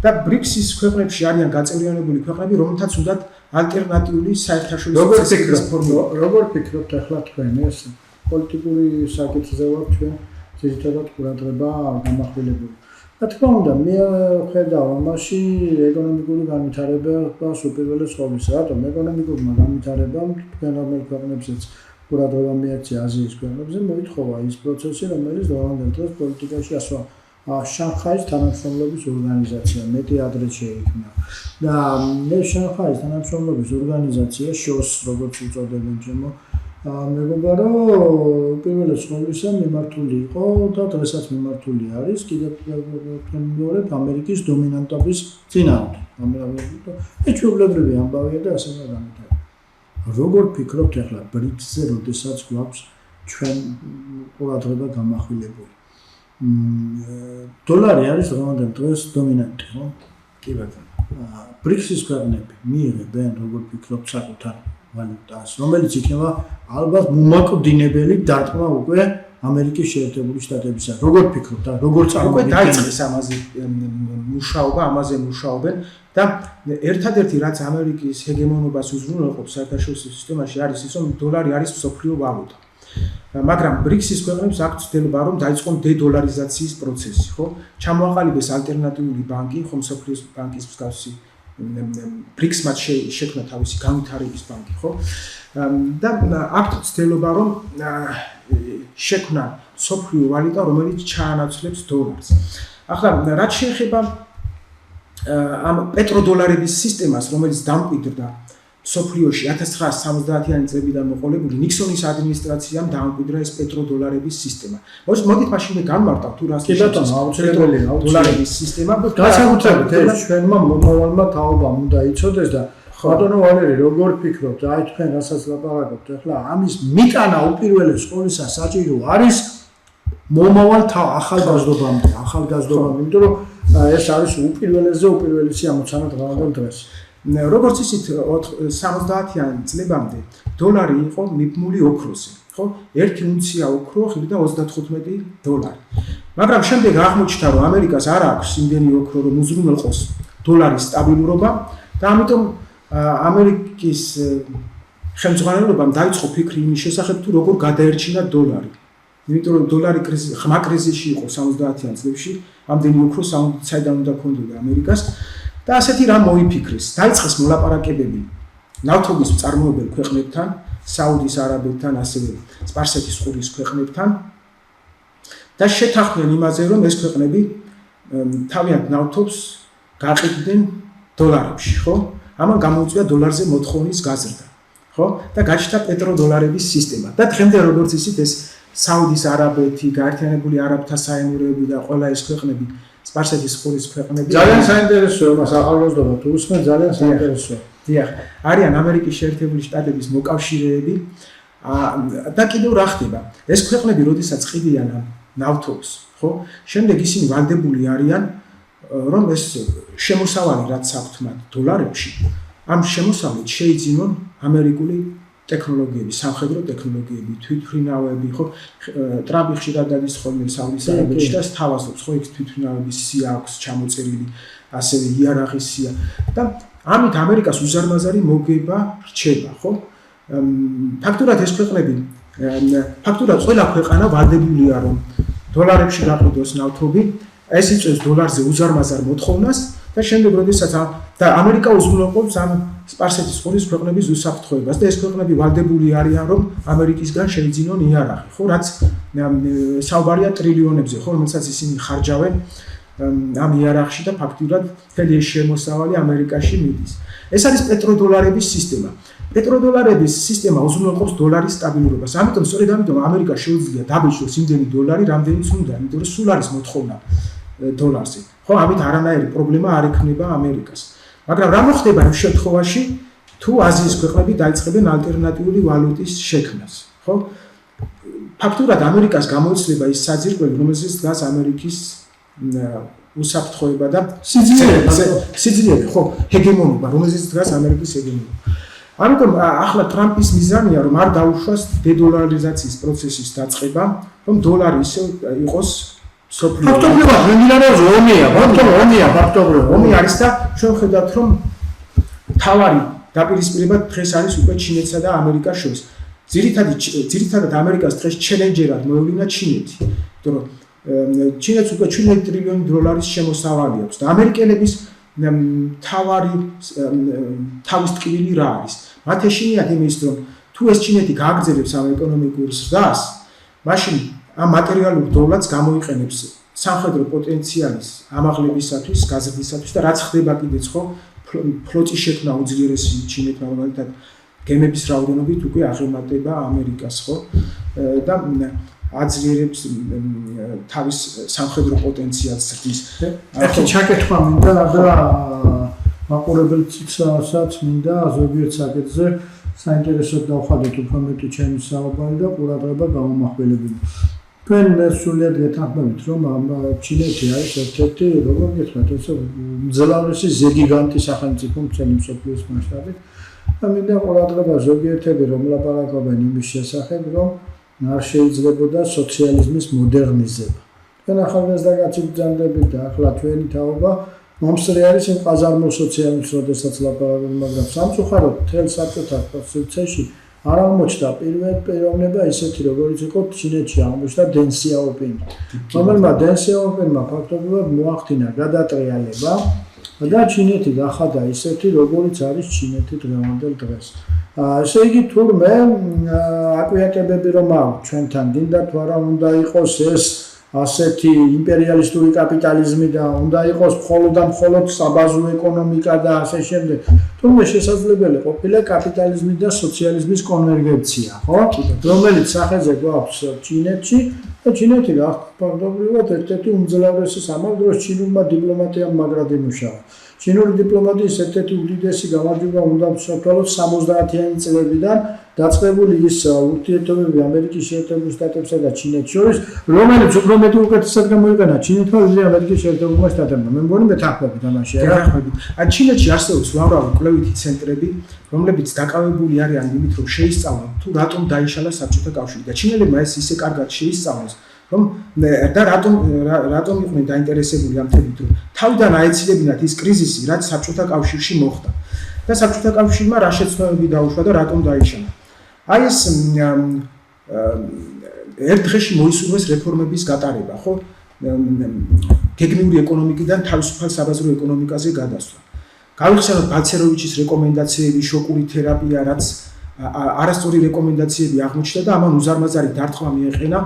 და ბრიქსის ქვეყნებში არიან გაწევრიანებული ქვეყნები, რომელთაც უნდათ ალტერნატიული საერთაშორისო წესრიგის ფორმირება. როგორ ფიქრობთ ახლა თქვენ ეს პოლიტიკური საკითხზე ვარ ჩვენ ძირითადად ყურადღება გამახვილებული. რა თქმა უნდა, მე ხედავ ამაში ეკონომიკური განვითარებას უპირველეს ყოვლისა. რატომ ეკონომიკურმა განვითარებამ თქვენ რომელ ქვეყნებზეც ყურადღება მიაქცია აზიის ქვეყნებზე, მოითხოვა ის პროცესი, რომელიც დღევანდელ დღეს პოლიტიკაში ასვა. შანხაის თანამშრომლობის ორგანიზაცია მეტი ადრე შეიქმნა და ეს შანხაის თანამშრომლობის ორგანიზაცია შოს როგორც უწოდებენ ჩემო მეგობარო პირველად ყოვლისა მიმართული იყო და დღესაც მიმართული არის კიდევ მეორე ამერიკის დომინანტობის წინააღმდეგ. ეჩვეულებრივი ამბავია და ასე განვითარება. როგორ ფიქრობთ ახლა ბრიქსზე, როდესაც გვაქვს ჩვენ ყურადღება გამახვილებული? დოლარი არის დღევანდელ დღეს დომინანტი, ხო? კი ბატონო. ბრიქსის ქვეყნები მიიღებენ, როგორ ფიქრობთ, საკუთარ ვალუტას, რომელიც იქნება ალბათ მომაკვდინებელი დარტყმა უკვე ამერიკის შეერთებული შტატებისა. როგორ ფიქრობთ და როგორ წარმოვიდგენთ? დაიწყეს ამაზე მუშაობა, ამაზე მუშაობენ და ერთადერთი რაც ამერიკის ჰეგემონობას უზრუნველყოფს საერთაშორისო სისტემაში არის ის, რომ დოლარი არის მსოფლიო ვალუტა. მაგრამ ბრიქსის ქვეყნებს აქვს ცდილობა, რომ დაიწყონ დედოლარიზაციის პროცესი, ხო? ჩამოაყალიბეს ალტერნატიული ბანკი, ხო, მსოფლიოს ბანკის მსგავსი ბრიქსმა შექმნა თავისი განვითარების ბანკი, ხო? და აქვს ცდილობა, რომ შექმნა მსოფლიო ვალუტა, რომელიც ჩაანაცვლებს დოლარს. ახლა რაც შეეხება ამ პეტროდოლარების სისტემას, რომელიც დამკვიდრდა მსოფლიოში 1970-იანი წლებიდან მოყოლებული ნიქსონის ადმინისტრაციამ დაამკვიდრა ეს პეტროდოლარების სისტემა. მოდით მაშინვე განმარტავ თუ რას აუცილებელია დოლარების სისტემა. განსაკუთრებით ეს ჩვენმა მომავალმა თაობამ უნდა იცოდეს და ბატონო ვალერი, როგორ ფიქრობთ? აი თქვენ რასაც ლაპარაკობთ, ახლა ამის მიტანა უპირველეს ყოვლისა საჭირო არის მომავალ ახალგაზრდობამდე, იმიტომ რომ ეს არის უპირველესი ამოცანა დღევანდელ დღეს. როგორც ისიც 70-იანი წლებამდე დოლარი იყო მიბმული ოქროზე, ხო? 1 უნცია ოქრო ხილდა $35. მაგრამ შემდეგ აღმოჩნდა, რომ ამერიკას არ აქვს იმდენი ოქრო, რომ უზრუნველყოს დოლარის სტაბილურობა და ამიტომ ამერიკის ხელმძღვანელობამ დაიწყო ფიქრი იმის შესახებ, თუ როგორ გადაერჩინა დოლარი. იმიტომ რომ დოლარი ხმა კრიზისში იყო 70-იან წლებში, ამდენი ოქრო საიდან უნდა ქონდოდა ამერიკას. და ასეთი რამ მოიფიქრეს. დაიწყეს მოლაპარაკებები ნავთობის მწარმოებელ ქვეყნებთან, საუდის არაბეთთან, ასევე სპარსეთის ყურის ქვეყნებთან და შეთანხმდნენ იმაზე, რომ ეს ქვეყნები თავიანთ ნავთობს გაყიდდნენ დოლარებში, ხო? ამან გამოიწვია დოლარზე მოთხოვნის გაზრდა, ხო? და გაჩნდა პეტროდოლარების სისტემა. და დღემდე როგორც ისიც ეს საუდის არაბეთი, გაერთიანებული არაბთა საემიროები და ყველა ეს ქვეყნები სპარსეთის ყურის ქვეყნები ძალიან საინტერესოა მას ახალგაზრდობა თუ უსმენ ძალიან საინტერესოა. დიახ, არიან ამერიკის შეერთებული შტატების მოკავშირეები და კიდევ რა ხდება? ეს ქვეყნები როდესაც ყიდიან ნავთობს, ხო? შემდეგ ისინი ვალდებული არიან, რომ ეს შემოსავალი რაც აქვთ მათ დოლარებში, ამ შემოსავლით შეიძინონ ამერიკული ტექნოლოგიები, სამხედრო ტექნოლოგიები, თვითმფრინავები, ხო? ტრამპი ხშირად დადის ხოლმე საუდის არაბეთში და სთავაზობს, ხო, იქ თვითმფრინავების სია აქვს ჩამოწერილი, ასევე იარაღის სია და ამით ამერიკას უზარმაზარი მოგება რჩება, ხო? ფაქტურად ეს ქვეყნები, ფაქტურად ყველა ქვეყანა ვალდებულია, რომ დოლარებში გაყიდოს ნავთობი, ეს იწვევს დოლარზე უზარმაზარ მოთხოვნას და შემდეგ როდესაც და ამერიკა უზრუნველყოფს ამ სპარსეთის ყურის ქვეყნების უსაფრთხოებას და ეს ქვეყნები ვალდებული არიან, რომ ამერიკისგან შეიძინონ იარაღი, ხო, რაც საუბარია ტრილიონებზე, ხო, რომელსაც ისინი ხარჯავენ ამ იარაღში და ფაქტურად მთელი ეს შემოსავალი ამერიკაში მიდის. ეს არის პეტროდოლარების სისტემა. პეტროდოლარების სისტემა უზრუნველყოფს დოლარის სტაბილურობას. ამიტომ სწორედ ამიტომ ამერიკას შეუძლია დაბეჭდოს იმდენი დოლარი, რამდენიც უნდა, იმიტომ რომ სულ არის მოთხოვნა დოლარზე. ხო, ამით არანაირი პრობლემა არ ექნება ამერიკას. მაგრამ რა მოხდება იმ შემთხვევაში, თუ აზიის ქვეყნები დაიწყებენ ალტერნატიული ვალუტის შექმნას, ხო? ფაქტურად ამერიკას გამოიცლება ის საძირკველი, რომელზეც დგას ამერიკის უსაფრთხოება და სიძლიერე, ხო, ჰეგემონობა, რომელზეც დგას ამერიკის ჰეგემონობა. ამიტომ ახლა ტრამპის მიზანია, რომ არ დაუშვას დედოლარიზაციის პროცესის დაწყება, რომ დოლარი ისე იყოს სოფლიო. ფაქტობრივად მიმდინარეობს ომი არის და ჩვენ ხედავთ, რომ თავარი დაპირისპირება დღეს არის უკვე ჩინეთსა და ამერიკას შორის. ძირითადად ამერიკას დღეს ჩელენჯერად მოევლინა ჩინეთი, იმიტომ რომ ჩინეთს უკვე 17 ტრილიონი დოლარის შემოსავალი აქვს და ამერიკელების თავის ტკივილი რა არის? მათ ეშინიათ იმის, რომ თუ ეს ჩინეთი გააგრძელებს ამ ეკონომიკურ ზრდას, მაშინ ამ მატერიალურ დოვლადს გამოიყენებს სამხედრო პოტენციალის ამაღლებისათვის, გაზრდისათვის და რაც ხდება კიდეც ხო, ფლოტის შექმნა უძლიერესი ჩინეთმა, რომელთაც გემების რაოდენობით უკვე აღემატება ამერიკას, ხო? და აძლიერებს თავის სამხედრო პოტენციალს ზრდის. ახლა ჩაკეთვა მინდა და მაყურებელთაც მინდა ზოგიერთ საკითხზე საინტერესოდ დავხადოთ უფრო მეტი ჩემი საუბარი და ყურადღება გამომახვილებინო. თქვენ სულიად გეთანხმებით, რომ ჩინეთი არის ერთ-ერთი, როგორ გითხრათ, ეს მძლავრესი ზეგიგანტი სახელმწიფო მთელი მსოფლიოს მასშტაბით. და მინდა ყურადღება ზოგიერთები რომ ლაპარაკობენ იმის შესახებ, რომ არ შეიძლებოდა სოციალიზმის მოდერნიზება. თქვენ ახალგაზრდაკაცი ბრძანდებით და ახლა თქვენი თაობა მომსწრე არის იმ ყაზარმულ სოციალიზმს, როდესაც ლაპარაკობენ, მაგრამ სამწუხაროდ მთელ საბჭოთა პროცესში არ აღმოჩნდა პიროვნება ისეთი, როგორიც იყო ჩინეთში აღმოჩნდა დენ სიაოპინი. რომელმა დენ სიაოპინმა ფაქტობრივად მოახდინა გადატრიალება და ჩინეთი გახადა ისეთი, როგორიც არის ჩინეთი დღევანდელ დღეს. ესე იგი თურმე აკვიატებები რომ აქვს ჩვენთან გინდა თუ არა უნდა იყოს ეს ასეთი იმპერიალისტური კაპიტალიზმი და უნდა იყოს მხოლოდ საბაზო ეკონომიკა და ასე შემდეგ. თუმცა შესაძლებელი ყოფილა კაპიტალიზმი და სოციალიზმის კონვერგენცია, ხო? რომელიც სახეზე გვაქვს ჩინეთში და ჩინეთი ფაქტობრივად ერთ-ერთი უმძლავრესი სამაგდროს ჩინურმა დიპლომატიამ მაგრად იმუშავა. ჩინური დიპლომატიის ერთ-ერთი უდიდესი გამარჯვება უნდა ვსაუბროთ 70-იანი წლებიდან დაწყებული ის ურთიერთობები ამერიკის შეერთებულ შტატებსა და ჩინეთს შორის, რომელიც უფრო მეტი უკეთესად გამოიყენა ჩინეთმა ვიდრე ამერიკის შეერთებულმა შტატებმა. მე მგონი მეთანხმებით ამაში. ან ჩინეთში არსებობს უამრავი კვლევითი ცენტრები, რომლებიც დაკავებული არიან იმით, რომ შეისწავლონ თუ რატომ დაიშალა საბჭოთა კავშირი და ჩინელებმა ეს ისე კარგად შეისწავლეს, რომ და რატომ იყვნენ დაინტერესებული ამ თემით, რომ თავიდან აეცილებინათ ის კრიზისი, რაც საბჭოთა კავშირში მოხდა. და საბჭოთა კავშირმა რა შეცდომები დაუშვა და რატომ დაიშალა. აი ეს ერთ დღეში მოისურვეს რეფორმების გატარება, ხო? გეგმიური ეკონომიკიდან თავისუფალ საბაზრო ეკონომიკაზე გადასვლა. გავიხსენოთ ბალცეროვიჩის რეკომენდაციები, შოკური თერაპია, რაც არასწორი რეკომენდაციები აღმოჩნდა და ამან უზარმაზარი დარტყმა მიეყენა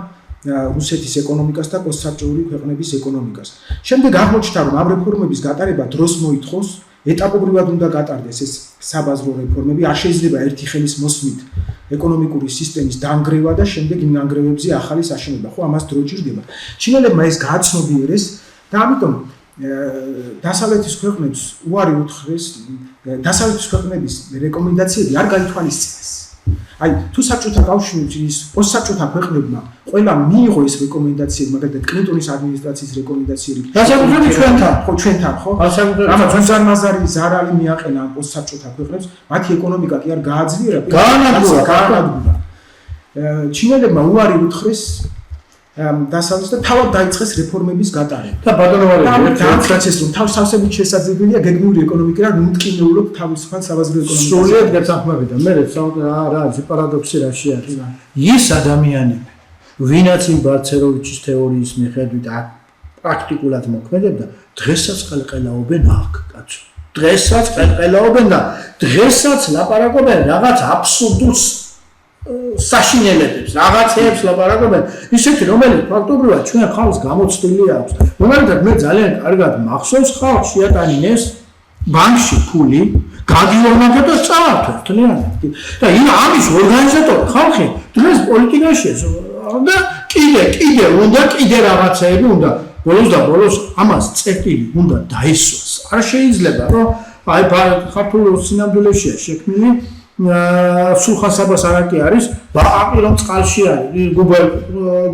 რუსეთის ეკონომიკას და პოსტსაბჭოური ქვეყნების ეკონომიკას. შემდეგ აღმოჩნდა, რომ ამ რეფორმების გატარება დროს მოითხოვს, ეტაპობრივად უნდა გატარდეს ეს საბაზრო რეფორმები, არ შეიძლება ერთი ხელის მოსმით ეკონომიკური სისტემის დანგრევა და შემდეგ იმ ნანგრევებზე ახალი საშენება, ხო, ამას დრო ჭირდება. ჩინელებმა ეს გააცნობიერეს და ამიტომ დასავლეთის ქვეყნებს უარი უთხრეს, დასავლეთის ქვეყნების რეკომენდაციები არ გაითვალისწინეს. აი თუ საბჭოთა კავშირის პოსტსაბჭოთა ქვეყნებმა ყველა მიიღო ეს რეკომენდაციები, მაგალითად კლინტონის ადმინისტრაციის რეკომენდაციები. განსაკუთრებით ჩვენთან, ხო? ამას უზარმაზარი ზარალი მიაყენა ამ პოსტსაბჭოთა ქვეყნებს, მათი ეკონომიკა კი არ გააძლიერა, გაანადგურა. ჩინელებმა უარი უთხრეს დასავლეთს და თავად დაიწყეს რეფორმების გატარება. და ბატონო ვალერი დაამტკიცეს, რომ თავსავსებით შესაძლებელია გეგმიური ეკონომიკა და მტკივნეულობ თავისუფალ საბაზრო ეკონომიკას. სრულიად გასახმები და მე რა არის პარადოქსი რაში არის. ის ადამიანები, ვინაც იმ ბარცელოვიჩის თეორიის მიხედვით პრაქტიკულად მოქმედებდა, დღესაც ყელყელაობენ აქ, კაცო. დღესაც ყელყელაობენ და დღესაც ლაპარაკობენ რაღაც აბსურდულს საშინელებებს, რაღაცეებს ლაპარაკობენ, ისეთი რომელიც ფაქტობრივად ჩვენ ხალხს გამოცდილი აქვს. მაგალითად მე ძალიან კარგად მახსოვს ხალხს შეატანინეს ბანკში ფული, გადიორნაკა და წაართვა თლიანად. და ამის ორგანიზატორი ხალხი დღეს პოლიტიკაშია და კიდე უნდა რაღაცეები უნდა ბოლოს და ბოლოს ამას წერტილი უნდა დაისვას. არ შეიძლება რომ აი ქართულ სინამდვილეშია შექმნილი სულხან-საბას არაკი არის, ბაყაყი რომ წყალში არის,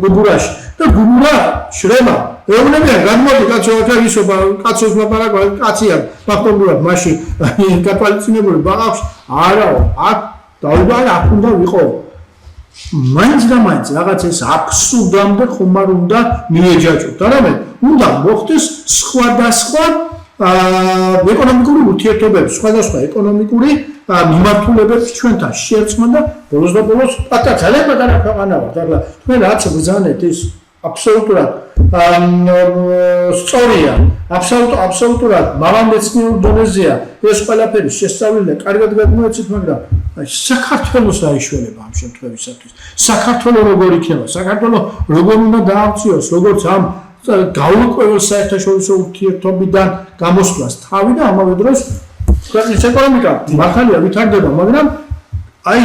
გუბურაში და გუბურა შრება. ეუბნებიან, გადმოდი კაცო, აქ ისობა, კაცოს ლაპარაკო, კაცია, ფაქტობრივად მაშინ გათვალისწინებული ბაყაყში არაო, აქ დავიდა აქ უნდა ვიყო. მაინც და მაინც რაღაც ეს აბსურდამდე ხომარ უნდა მიეჯაჭვოთ. არამედ უნდა მოხდეს სხვადასხვა ეკონომიკური ურთიერთობები, სხვადასხვა ეკონომიკური მიმართულებებს ჩვენთან შერწყმა და ბოლოს და ბოლოს ძალიან პატარა ქვეყანა ვართ. ახლა თქვენ რაც ბრძანეთ ის აბსოლუტურად სწორია, აბსოლუტურად მაღალმეცნიერ დონეზეა ეს ყველაფერი შესწავლილი და კარგად გადმოეცით, მაგრამ საქართველოს აიშველება ამ შემთხვევისათვის. საქართველოს როგორ იქნება, საქართველოს როგორ უნდა დაამციოს, როგორც ამ გაურკვეველ საერთაშორისო ურთიერთობიდან გამოსვლას თავი და ამავე დროს ქვეყნის ეკონომიკა მართალია ვითარდება, მაგრამ აი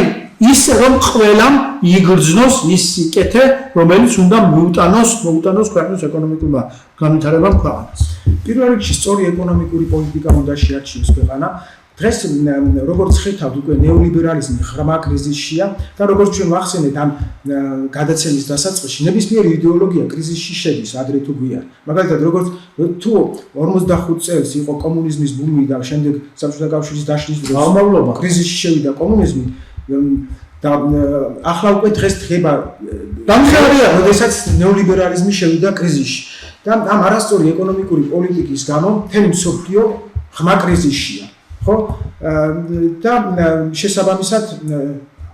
ისე რომ ყველამ იგრძნოს ის სიკეთე, რომელიც უნდა მოუტანოს ქვეყნის ეკონომიკურმა განვითარებამ ქვეყანას. პირველ რიგში სწორი ეკონომიკური პოლიტიკა უნდა შეარჩიოს ქვეყანა. დღეს როგორც ხედავთ უკვე ნეოლიბერალიზმი ღრმა კრიზისშია და როგორც ჩვენ ვახსენეთ ამ გადაცემის დასაწყისში ნებისმიერი იდეოლოგია კრიზისში შედის ადრე თუ გვიან. მაგალითად როგორც თუ 45 წელს იყო კომუნიზმის ბუმი და შემდეგ საბჭოთა კავშირის დაშლის დროს კრიზისში შევიდა კომუნიზმი და ახლა უკვე დღეს დგება დამხმარეა, როდესაც ნეოლიბერალიზმი შევიდა კრიზისში. და ამ არასწორი ეკონომიკური პოლიტიკის გამო მთელი მსოფლიო ღრმა კრიზისშია. ხო და შესაბამისად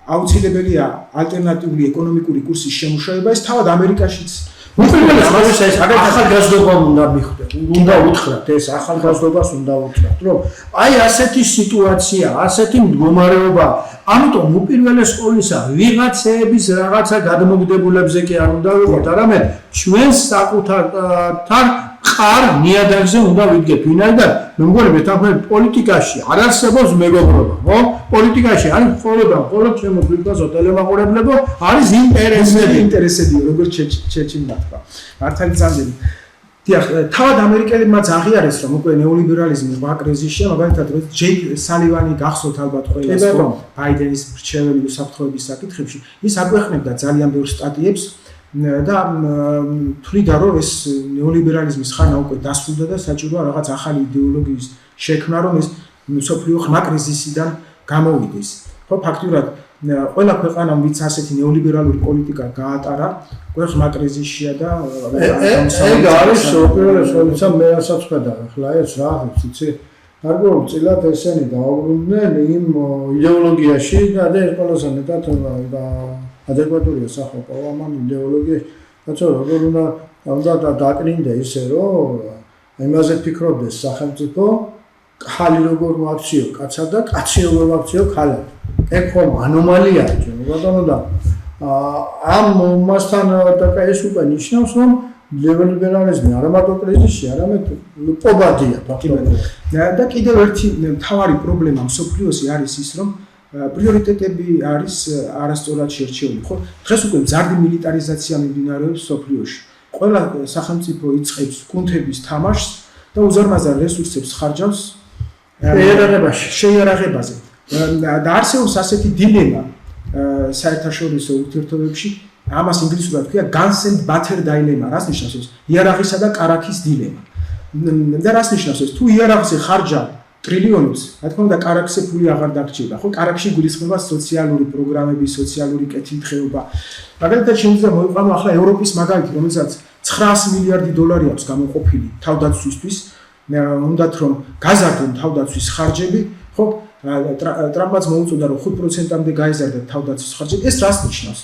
აუცილებელია ალტერნატიული ეკონომიკური კურსის შემუშავება ეს თავად ამერიკაშიც უპირველეს ეს ახალგაზრდობა უნდა მიხვდეთ, უნდა უთხრათ ეს ახალგაზრდობას უნდა უთხრათ, რომ აი ასეთი სიტუაცია, ასეთი მდგომარეობა, ამიტომ უპირველეს ყოვლისა ვიღაცეების რაღაცა გადმოგდებულებზე კი არ უნდა ვიყოთ, არამედ ჩვენ საკუთარ ყარ ნიადაგზე უნდა ვიდგეთ, ვინაიდან მე მგონი მეთანხმებით პოლიტიკაში არ არსებობს მეგობრობა, ხო? პოლიტიკაში არის მხოლოდ ჩემო თვითონსო ტელემაყურებლებო, არის ინტერესები, როგორც ჩერჩილმა თქვა. მართალი ძანძილი. დიახ, თავად ამერიკელებმაც აღიარეს, რომ უკვე ნეოლიბერალიზმი ღრმა კრიზისშია, მაგალითად, რომ ჯეიკ სალივანი გახსოვთ ალბათ ყველას, რომ ბაიდენის მრჩეველი უსაფრთხოების საკითხებში, ის აგვეხმებდა ძალიან ბევრ სტატიებს და თვლიდა რომ ეს ნეოლიბერალიზმის ხანა უკვე დასრულდა და საჭიროა რაღაც ახალი იდეოლოგიის შექმნა რომ ეს მსოფლიო ღრმა კრიზისიდან გამოვიდეს. ხო ფაქტურად ყველა ქვეყანამ ვინც ასეთი ნეოლიბერალური პოლიტიკა გაატარა, უკვე ღრმა კრიზისშია და ეგ არის უპირველეს ყოვლისა მე რასაც ხედავ ახლა ეს რა არის იცი გარკვეულწილად ესენი დაუბრუნდნენ იმ იდეოლოგიაში და ეს ყველაზე მეტად ადეკვატურია სახალხო ამ იდეოლოგიაში. კაცო, როგორ უნდა დაკნინდა ისე, რომ იმაზე ფიქრობდეს სახელმწიფო, ხალი როგორ მოაქციო კაცა და კაცი როგორ მოაქციო ხალად. ეგ ხომ ანომალიაა, ჩვენ ბატონო და ამ მასთან და ეს უკვე ნიშნავს, რომ ნეოლიბერალიზმი არ მარტო კრიზისში, არამედ პობადია ფაქტობრივად. და კიდევ ერთი მთავარი პრობლემა მსოფლიოში არის ის, რომ პრიორიტეტები არის არასწორად შერჩეული, ხო? დღეს უკვე მზარდი მილიტარიზაცია მიმდინარეობს სოფლიოში. ყველა სახელმწიფო იწყებს კუნთების თამაშს და უზარმაზარ რესურსებს ხარჯავს შეიარაღებაზე. და არსებობს ასეთი დილემა, საერთაშორისო ურთიერთობებში ამას ინგლისურად ქვია guns and butter dilemma, რაც ნიშნავს ეს იარაღისა და კარაქის დილემა. და რაც ნიშნავს ეს თუ იარაღზე ხარჯა ტრილიონებს, რა თქმა უნდა კარაქზე ფული აღარ დაგჭირდა, ხო? კარაქში გულისხმობა სოციალური პროგრამები, სოციალური კეთილდღეობა. მაგალითად შემიძლია მოიყვანო ახლა ევროპის მაგალითი, რომელსაც 900 მილიარდი დოლარი აქვს გამოყოფილი თავდაცვისთვის, უნდათ რომ გაზარდონ თავდაცვის ხარჯები, ხო? ტრამპაც მოუწოდა რომ 5%-მდე გაეზარდა თავდაცვის ხარჯები. ეს რას ნიშნავს?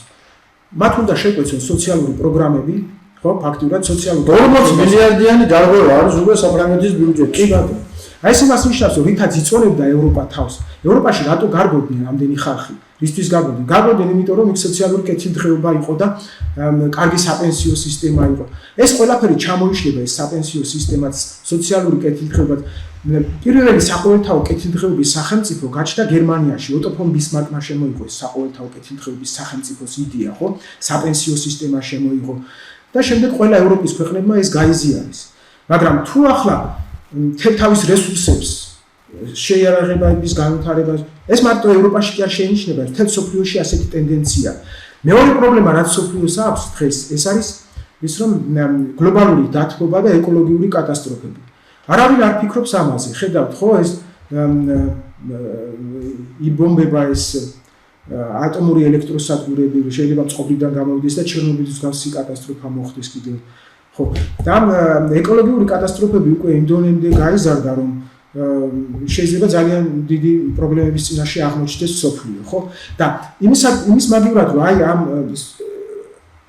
მათ უნდა შეკვეცონ სოციალური პროგრამები, ხო? ფაქტიურად სოციალური 40 მილიარდიანი გარღვევა არის უკვე საფრანგეთის ბიუჯეტში. კი ბატონო. აი ეს იმას ნიშნავს, რომ რითაც იწონებდა ევროპა თავს. ევროპაში რატო გარბოდნენ ამდენი ხალხი? რისთვის გარბოდნენ? გარბოდნენ იმიტომ, რომ იქ სოციალური კეთილდღეობა იყო და კარგი საპენსიო სისტემა იყო. ეს ყველაფერი ჩამოიშლება ეს საპენსიო სისტემაც, სოციალური კეთილდღეობა. პირველი საყოველთაო კეთილდღეობის სახელმწიფო გაჩნდა გერმანიაში. ოტო ფონ ბისმარკმა შემოიღო ეს საყოველთაო კეთილდღეობის სახელმწიფოს იდეა, ხო? საპენსიო სისტემა შემოიღო და შემდეგ ყველა ევროპის ქვეყნებმა ეს გაიზიარეს. მაგრამ თუ ახლა თავის რესურსებს შეიარაღებების განვითარებას ეს მარტო ევროპაში კი არ შეინიშნება, მთელ მსოფლიოში ასეთი ტენდენცია. მეორე პრობლემა რაც მსოფლიოს აქვს დღეს, ეს არის ის რომ გლობალური დათბობა და ეკოლოგიური კატასტროფები. არავინ არ ფიქრობს ამაზე. ხედავთ ხო ეს იბომბება ეს ატომური ელექტროსადგურები, შეიძლება წყობრიდან გამოვიდეს და ჩერნობილის მსგავსი კატასტროფა მოხდეს კიდევ. ხო, და ეკოლოგიური კატასტროფები უკვე იმდენამდე გაიზარდა, რომ შეიძლება ძალიან დიდი პრობლემების წინაშე აღმოჩნდეს მსოფლიო, ხო? და იმის მაგივრად რომ აი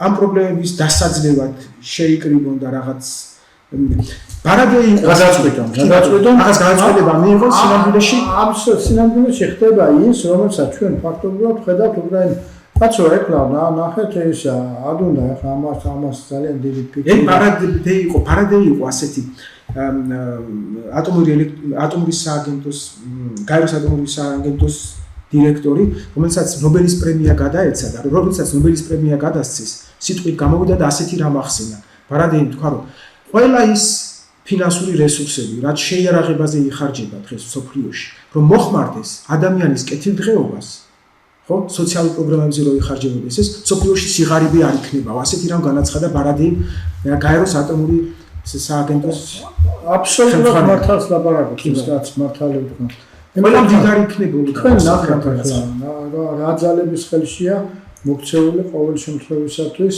ამ პრობლემების დასაძლევად შეიკრიბონ და რაღაც ბარადეი გადაწყვეტონ, რაღაც გადაწყვეტება მიიღოს სინამდვილეში. ამ სინამდვილეში ხდება ის, რომელსაც ჩვენ ფაქტობრივად ხედავთ უკრაინის კაცო ეკლა ნახეთ ეს ადუნდა ახლა ამას ძალიან დიდი ფიქრი. ეს ბარადეი იყო ასეთი ატომური სააგენტოს გაეროს ატომური სააგენტოს დირექტორი, რომელსაც ნობელის პრემია გადაეცა და როდესაც ნობელის პრემია გადასცეს, სიტყვით გამოვიდა და ასეთი რამ ახსენა. ბარადეიმ თქვა რომ ყველა ის ფინანსური რესურსები, რაც შეიარაღებაზე იხარჯება დღეს მსოფლიოში, რომ მოხმარდეს ადამიანის კეთილდღეობას, ხო, სოციალურ პროგრამებზე რო იხარჯებოდეს ეს, მსოფლიოში სიღარიბე არ იქნება. ასეთი რამ განაცხადა ბარადეიმ გაეროს ატომური სააგენტოს აბსოლუტურად მართალს ლაპარაკობს ეს კაც მართალი ვთქვა. ყველა მდიდარი იქნებოდა. თქვენ ნახეთ ახლა რა ძალების ხელშია მოქცეული ყოველ შემთხვევისათვის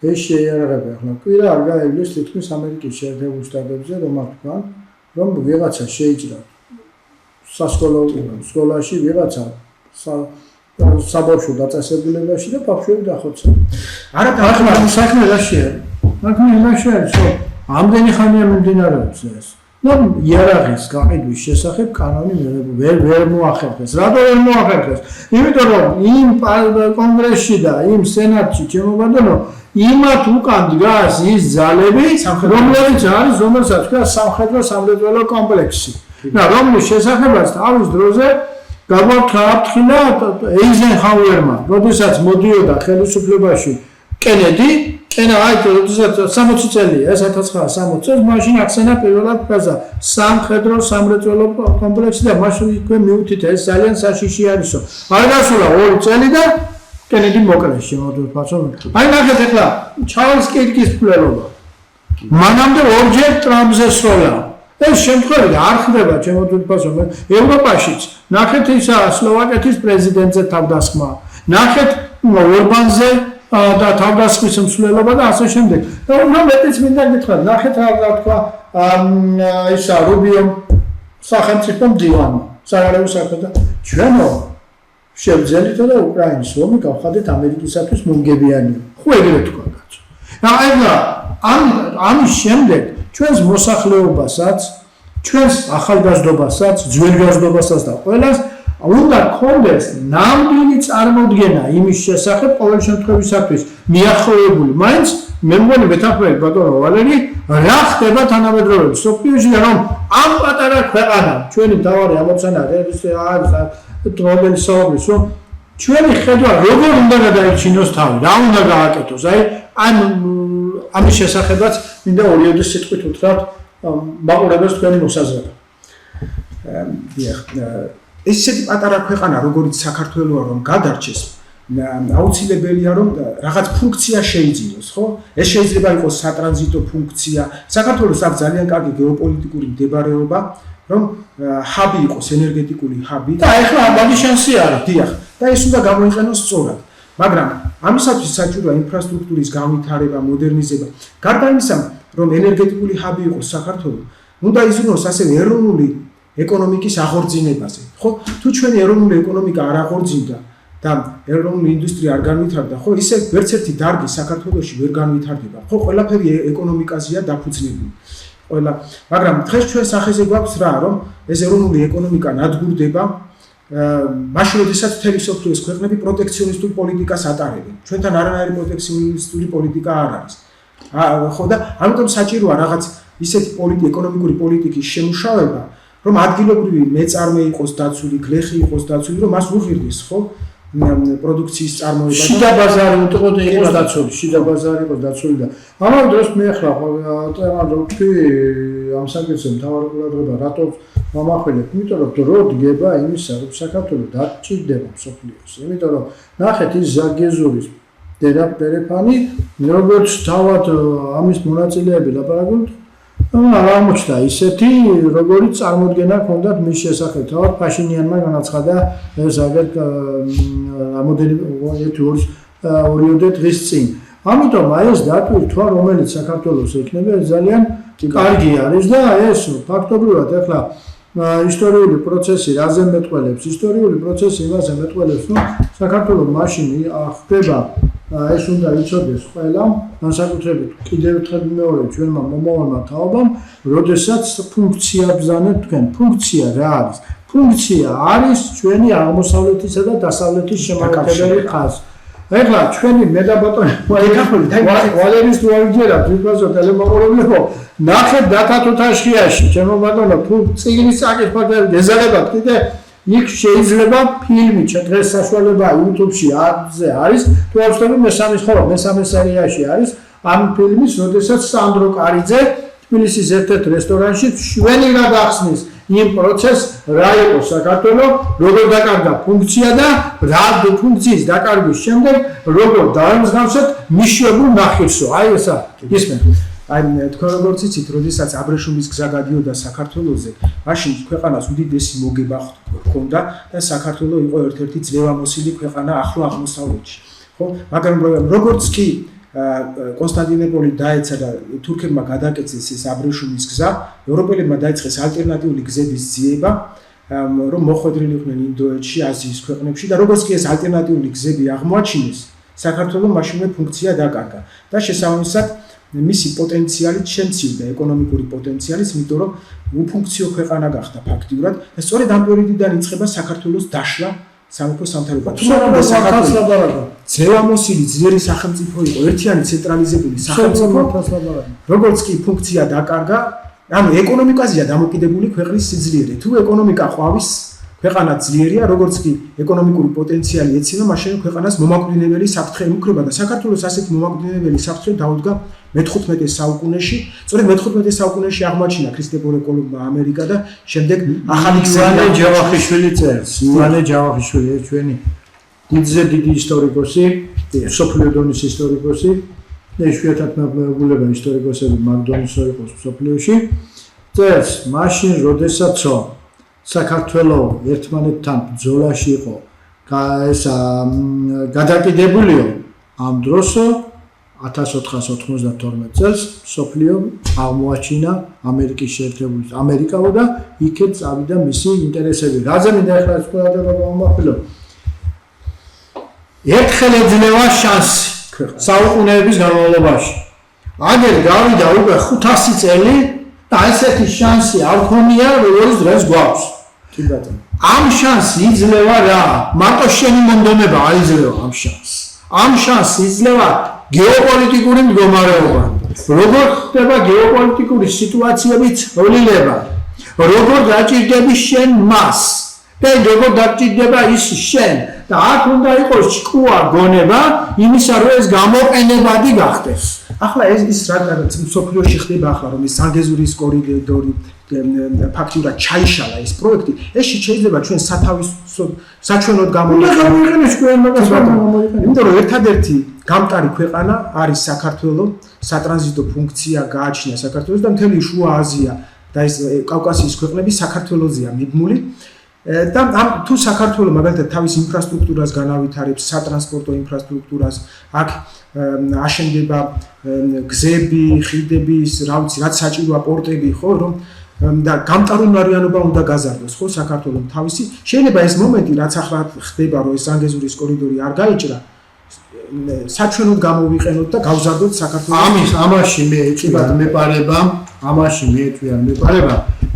ეს შეიარაღება. ახლა კვირა არ გაივლის თითქმის ამერიკის შეერთებულ შტატებზე რომ არ თქვან რომ ვიღაცა შეიჭრა სასკოლო სკოლაში ვიღაცა საბავშვო დაწესებულებაში და ბავშვები დახოცა. არა ახლა საქმე რაშია? საქმე იმაში არის რომ ამდენი ხანია მიმდინარეობს ეს. ნუ იარაღის გაყიდვის შესახებ კანონი ვერ მოახერხეს. რატო ვერ მოახერხეს? იმიტომ რომ იმ კონგრესში და იმ სენატში ჩემობადონო იმათ უკან დგას ის ძალები, რომელიც არის რომელსაც ქვია სამხედრო სამრეწველო კომპლექსი. და რომლის შესახებაც თავის დროზე გაგვაფრთხილა ეიზენჰაუერმა, როდესაც მოდიოდა ხელისუფლებაში კენედი, როდესაც 60 წელია, 1960 წელს მაშინ ახსენა პირველად ფრაზა სამხედრო სამრეწველო კომპლექსი და მაშინ იქვე მიუთითა ეს ძალიან საშიში არისო. არ გასულა 2 წელი და კენედი მოკლეს შემოგვიფასო. აი ნახეთ ახლა ჩარლზ კირკის მკვლელობა. მანამდე ორჯერ ტრამპზე სროლა. ეს შემთხვევით არ ხდება შემოგვიფასო. ევროპაშიც ნახეთ ისა სლოვაკეთის პრეზიდენტზე თავდასხმა. ნახეთ ორბანზე და თავდასხმის მსვლელობა და ასე შემდეგ. და უნდა მეტიც მინდა გითხრათ, ნახეთ რა თქვა ისა რუბიომ სახელმწიფო მდივანმა, საგარეო საქმეთა ჩვენო შევძელით და უკრაინის ომი გავხადეთ ამერიკისათვის მომგებიანი. ხო ეგრე თქვა კაცო. და ამის შემდეგ ჩვენს მოსახლეობასაც, ჩვენს ახალგაზრდობასაც, ძველგაზრდობასაც და ყველას უნდა გქონდეს ნამდვილი წარმოდგენა იმის შესახებ ყოველ შემთხვევისათვის მიახლოებული მაინც მე მგონი მეთანხმებით ბატონო ვალერი რა ხდება თანამედროვე მსოფლიოში და რომ ამ პატარა ქვეყანა ჩვენი მთავარი ამოცანა არის ტრობელის საუბრის რომ ჩვენი ხედვა როგორ უნდა გადაიჩინოს თავი რა უნდა გააკეთოს აი ამის შესახებაც მინდა ორიოდი სიტყვით უთხრათ მაყურებელს თქვენი მოსაზრება. ეს ისეთი პატარა ქვეყანა, როგორიც საქართველოა, რომ გადარჩეს, აუცილებელია რომ რაღაც ფუნქცია შეიძინოს, ხო? ეს შეიძლება იყოს სატრანზიტო ფუნქცია. საქართველოს აქვს ძალიან კარგი გეოპოლიტიკური მდებარეობა, რომ ჰაბი იყოს, ენერგეტიკული ჰაბი. და ეხლა ამბავი შანსი არის. დიახ, და ეს უნდა გამოიყენოს სწორად. მაგრამ ამისათვის საჭიროა ინფრასტრუქტურის განვითარება, მოდერნიზება. გარდა იმისა, რომ ენერგეტიკული ჰაბი იყოს საქართველოს, უნდა იზრუნოს ასევე ეროვნული ეკონომიკის აღორძინებაზე. ხო? თუ ჩვენი ეროვნული ეკონომიკა არ აღორძინდა და ეროვნული ინდუსტრია არ განვითარდა, ხო, ისე ვერც ერთი დარგი საქართველოში ვერ განვითარდება. ხო, ყველაფერი ეკონომიკაზეა დაფუძნებული. მაგრამ დღეს ჩვენ სახეზე გვაქვს რა, რომ ეს ეროვნული ეკონომიკა ნადგურდება, მაშინ როდესაც მთელი მსოფლიოს ქვეყნები პროტექციონისტულ პოლიტიკას ატარებენ. ჩვენთან არანაირი პროტექციონისტული პოლიტიკა არ არის. ხო და ამიტომ საჭიროა რაღაც ისეთი ეკონომიკური პოლიტიკის შემუშავება, რომ ადგილობრივი მეწარმე იყოს დაცული, გლეხი იყოს დაცული, რომ მას უღირდეს, ხო? პროდუქციის წარმოება. შიდა ბაზარი უტყოდა იყოს დაცული, შიდა ბაზარი იყოს დაცული და ამავე დროს მე ახლა თქვი ამ საკითხზე მთავარ ყურადღება რატო მომახველებ, იმიტომ რომ დრო დგება იმისა, რომ საქართველოს დაჭირდება მსოფლიოს. იმიტომ რომ ნახეთ ის ზაგეზურის დერეფანი, როგორც თავად ამის მონაწილეები ლაპარაკობენ, არ აღმოჩნდა ისეთი, როგორიც წარმოდგენა ჰქონდათ მის შესახებ. თავად ფაშინიანმა განაცხადა ეს აგერ რამოდენი ორიოდე დღის წინ. ამიტომ აი ეს დატვირთვა, რომელიც საქართველოს ექნება, ძალიან კარგი არის და ეს ფაქტობრივად ახლა ისტორიული პროცესი რაზე მეტყველებს? ისტორიული პროცესი იმაზე მეტყველებს, რომ საქართველოს მაშინ ხდება ეს უნდა იცოდეს ყველა, განსაკუთრებით კიდევ ერთხელ მეორე ჩვენმა მომავალმა თაობამ, როდესაც ფუნქცია ბრძანეთ თქვენ. ფუნქცია რა არის? ფუნქცია არის ჩვენი აღმოსავლეთისა და დასავლეთის შემაერთებელი ხაზი. ეხლა ჩვენი მედაბატონი ვალერის თუ აღიძერა თვითონაც ტელემოყურებლებო, ნახეთ დათათუთაშხიაში, ჩემო ბატონო, თუ წიგნის საკითხი გეზარებათ კიდე იქ შეიძლება ფილმი დღეს საშუალებაა YouTube-ში არის, თუ აღსტები მესამე სერიაში არის ამ ფილმის, როდესაც სანდრო კარიძე თბილისის ერთ-ერთ რესტორანში შვენივრად ახსნის იმ პროცესს, რა იყო საქართველოს, როგორ დაკარგა ფუნქცია და რა ფუნქციის დაკარგვის შემდეგ როგორ დაემსგავსეთ მიშვებულ ნახირსო. აი ესა ისმენ. აი თქვენ როგორც იცით, როდესაც აბრეშუმის გზა გადიოდა საქართველოზე, მაშინ ქვეყანას უდიდესი მოგება ჰქონდა და საქართველოს იყო ერთ-ერთი ძლევამოსილი ქვეყანა ახლო აღმოსავლეთში. ხო? მაგრამ როგორც კი კონსტანტინოპოლი დაეცა და თურქებმა გადაკეთეს ეს აბრეშუმის გზა, ევროპელებმა დაიწყეს ალტერნატიული გზების ძიება, რომ მოხვედრილიყვნენ ინდოეთში, აზიის ქვეყნებში და როგორც კი ეს ალტერნატიული გზები აღმოაჩინეს, საქართველოს მაშინვე ფუნქცია დაკარგა და შესაბამისად მისი პოტენციალი შემცირდა, ეკონომიკური პოტენციალის, იმიტომ რომ უფუნქციო ქვეყანა გახდა ფაქტიურად და სწორედ ამ პერიოდიდან იწყება საქართველოს დაშლა სამეფო სამთავროებად. ძევამოსილი ძლიერი სახელმწიფო იყო, ერთიანი ცენტრალიზებული სახელმწიფო, როგორც კი ფუნქცია დაკარგა, ანუ ეკონომიკაზეა დამოკიდებული ქვეყნის სიძლიერე. თუ ეკონომიკა ყვავის, ქვეყანა ძლიერია, როგორც კი ეკონომიკური პოტენციალი ეცემა, მაშინ ქვეყანას მომაკვდინებელი საფრთხე ემუქრება და საქართველოს ასეთი მომაკვდინებელი საფრთხე დაუდგა მე-15 საუკუნეში. სწორედ მე-15 საუკუნეში აღმოაჩინა ქრისტეფორე კოლუმბმა ამერიკა და შემდეგ ახალი ივანე ჯავახიშვილი წერს. ივანე ჯავახიშვილი ჩვენი დიდი ისტორიკოსი, მსოფლიო დონის ისტორიკოსი, იშვიათად მებულება ისტორიკოსები მაგდონის ისტორიკოს მსოფლიოში. წერს მაშინ, როდესაც საქართველოს ერთმანეთთან ბრძოლაში იყო გადაკიდებულიო, ამ დროს 1492 წელს სოფლიო აღმოაჩინა ამერიკის შეერთებული ამერიკაო და იქეთ წავიდა მისი ინტერესები. რაზე მინდა ახლა ყურადღება მომახვილო? ერთხელ ეძლევა შანსი საუკუნეების განმავლობაში. აგერ გავიდა უკვე 500 წელი და ესეთი შანსი არ ქონია, როგორც დღეს გვაქვს. კი ბატონო. ამ შანსი იძლევა რა? მარტო შენი მონდომება აიძლევა ამ შანსს. ამ შანსს იძლევა გეოპოლიტიკური მდგომარეობა. როგორ ხდება გეოპოლიტიკური სიტუაციების ცვლილება? როგორ დაჭირდები შენ მას? და როგორ დაჭირდება ის შენ? და აქ უნდა იყოს ჭკუა გონება იმისა, რომ ეს გამოყენებადი გახდეს. ახლა ის რაღაც სოფლიოში ხდება ახლა რომ ის ზანგეზურის კორიდორი ფაქტიურად ჩაიშალა ეს პროექტი, ეს შეიძლება ჩვენ საჩვენოდ გამოიყენოს ჩვენ მაგას გამოიყენოს. იმიტომ რომ ერთადერთი გამტარი ქვეყანა არის საქართველოს, სატრანზიტო ფუნქცია გააჩნია საქართველოს და მთელი შუა აზია და ეს კავკასიის ქვეყნები საქართველოსია მიბმული. და თუ საქართველოს მაგალითად თავის ინფრასტრუქტურას განავითარებს, სატრანსპორტო ინფრასტრუქტურას, აქ აშენდება გზები, ხიდები, რაც საჭიროა პორტები, ხო, რომ და გამტარუნარიანობა უნდა გაზარდოს, ხო, საქართველოს თავისი. შეიძლება ეს მომენტი, რაც ახლა ხდება, რომ ეს ზანგეზურის კორიდორი არ გაიჭრა, საჩვენოდ გამოვიყენოთ და გავზარდოთ საქართველოს. ამაში მე ეწვიათ მეპარება,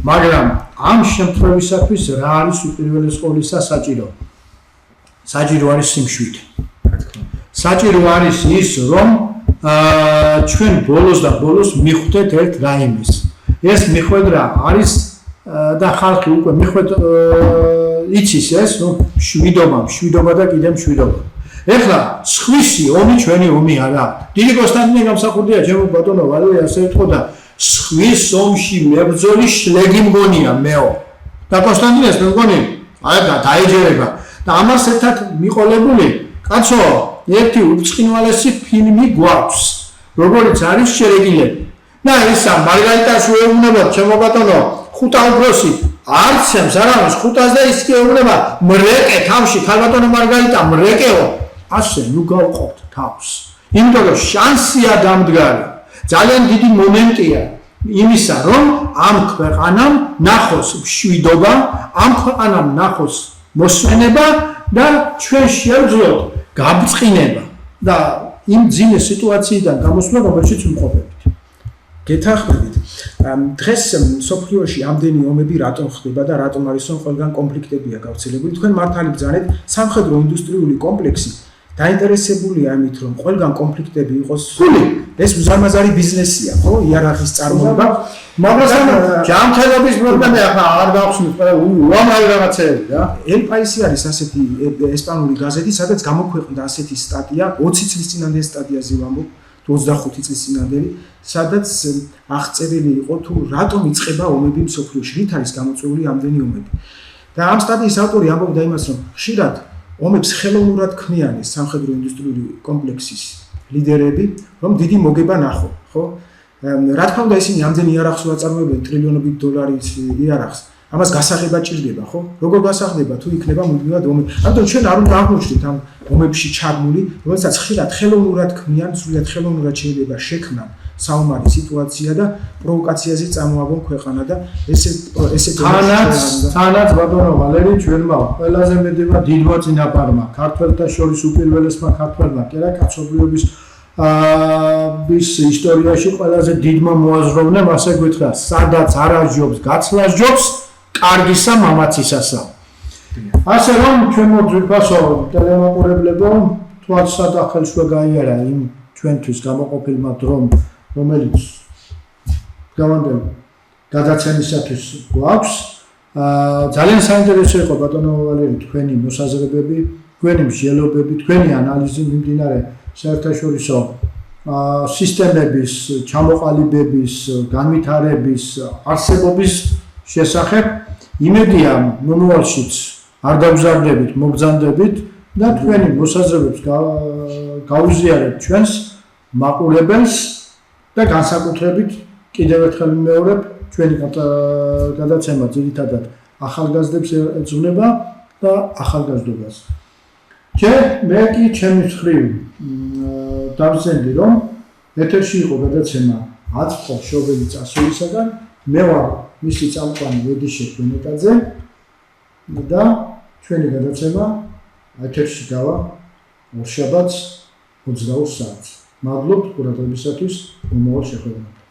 მაგრამ ამ შემთხვევისათვის რა არის უპირველეს ყოვლისა საჭირო? საჭირო არის სიმშვიდე. საჭირო არის ის, რომ ჩვენ ბოლოს და ბოლოს მიხვდეთ ერთ რაიმეს. ეს მიხვედრა არის და ხალხი უკვე მიხვედ იცის ეს, რომ მშვიდობა და კიდევ მშვიდობა. ეხლა სხვისი ომი ჩვენი ომი არა. დიდი კონსტანტინე გამსახურდია ჩემო ბატონო ვალერი ასე ეთქოდა სხვის ომში მებრძოლი შლეგი მგონია მეო. და კონსტანტინეს მე მგონი აი დაეჯერება და ამას ერთად მიყოლებული კაცო ერთი უწყინვალესი ფილმი გვაქვს როგორც არის შერეგილები. და ისა მარგარიტას უეუბნება ჩემო ბატონო ხუთა უფროსი არცემს არავის ხუთას და ის კი ეუბნება მრეკე თავში ქალბატონო მარგარიტა მრეკეო ასე ნუ გავყავთ თავს. იმიტომ რომ შანსია დამდგარი. ძალიან დიდი მომენტია იმისა, რომ ამ ქვეყანამ ნახოს მშვიდობა, ამ ქვეყანამ ნახოს მოსვენება და ჩვენ შევძლოთ გაბრწყინება და იმ ძინე სიტუაციიდან გამოსვლა, რომელშიც ვიმყოფებით. გეთანხმებით. დღეს სოფლიოში ამდენი ომები რატომ ხდება და რატომ არის რომ ყველგან კონფლიქტებია გავრცელებული? თქვენ მართალი ბრძანეთ, სამხედრო ინდუსტრიული კომპლექსი დაინტერესებულია ამით, რომ ყველგან კონფლიქტები იყოს. ეს უზარმაზარი ბიზნესია, ხო? იარაღის წარმოება, მაგრამ ჯანმრთელობის პრობლემა ახლა არ გავხსნით, უამრავი რაღაცეები რა. El País არის ასეთი ესპანური გაზეთი, სადაც გამოქვეყნდა ასეთი სტატია, 20 წლის წინანდელი სტატიაზე ვამბობ, 25 წლის წინანდელი, სადაც აღწერილი იყო თუ რატომ იწყება ომები მსოფლიოში, რით არის გამოწვეული ამდენი ომები. და ამ სტატიის ავტორი ამბობდა იმას, რომ ხშირად ომებს ხელოვნურად ქმნიან ეს სამხედრო ინდუსტრიული კომპლექსის ლიდერები, რომ დიდი მოგება ნახო, ხო? რა თქმა უნდა ისინი ამდენი იარაღს უაწარმოებენ ტრილიონობით დოლარის იარაღს. ამას გასაღება ჭირდება, ხო? როგორ გასაღდება თუ იქნება მუდმივად ომები. ამიტომ ჩვენ არ უნდა აღმოჩნდეთ ამ ომებში ჩაბმული, რომელსაც ხშირად ხელოვნურად ქმნიან, სრულიად ხელოვნურად შეიძლება შექმნან საომარი სიტუაცია და პროვოკაციაზე წამოაგონ ქვეყანა და ესე თანაც ბატონო ვალერი ჩვენმა ყველაზე მეტება დიდმა წინაპარმა ქართველთა შორის უპირველესმა ქართველმა კი რა კაცობრიობის ის ისტორიაში ყველაზე დიდმა მოაზროვნემ ასე გითხრა სადაც არაჯობს გაცლასჯობს კარგისა მამაცისასა. ასე რომ ჩვენო ძვირფასო ტელემოყურებლებო თვალს სადახელშვა გაიარა იმ ჩვენთვის გამოყოფილმა დრომ რომელიც გავანდელ გადაცემისათვის გვაქვს. ძალიან საინტერესო იყო ბატონო ვალერი თქვენი მოსაზრებები, თქვენი მსჯელობები, თქვენი ანალიზი მიმდინარე საერთაშორისო სისტემების, ჩამოყალიბების, განვითარების, არსებობის შესახებ. იმედია მომავალშიც არ დავზარდებით, მოგზანდებით და თქვენი მოსაზრებებს გაუზიარებთ ჩვენს მაყურებელს და განსაკუთრებით კიდევ ერთხელ ვიმეორებ ჩვენი გადაცემა ძირითადად ახალგაზრდებს ეძღვნება და ახალგაზრდობას. მე კი ჩემი მხრივ დავზენდი რომ ეთერში იყო გადაცემა 10 შობელი წასულისაგან, მე ვარ მისი წამყვანი ვედიშე კვინეტაძე და ჩვენი გადაცემა ეთერში გავა ორშაბათს 22 საათს. მადლობთ ყურადღებისათვის, მომავალ შეხვედრამდე.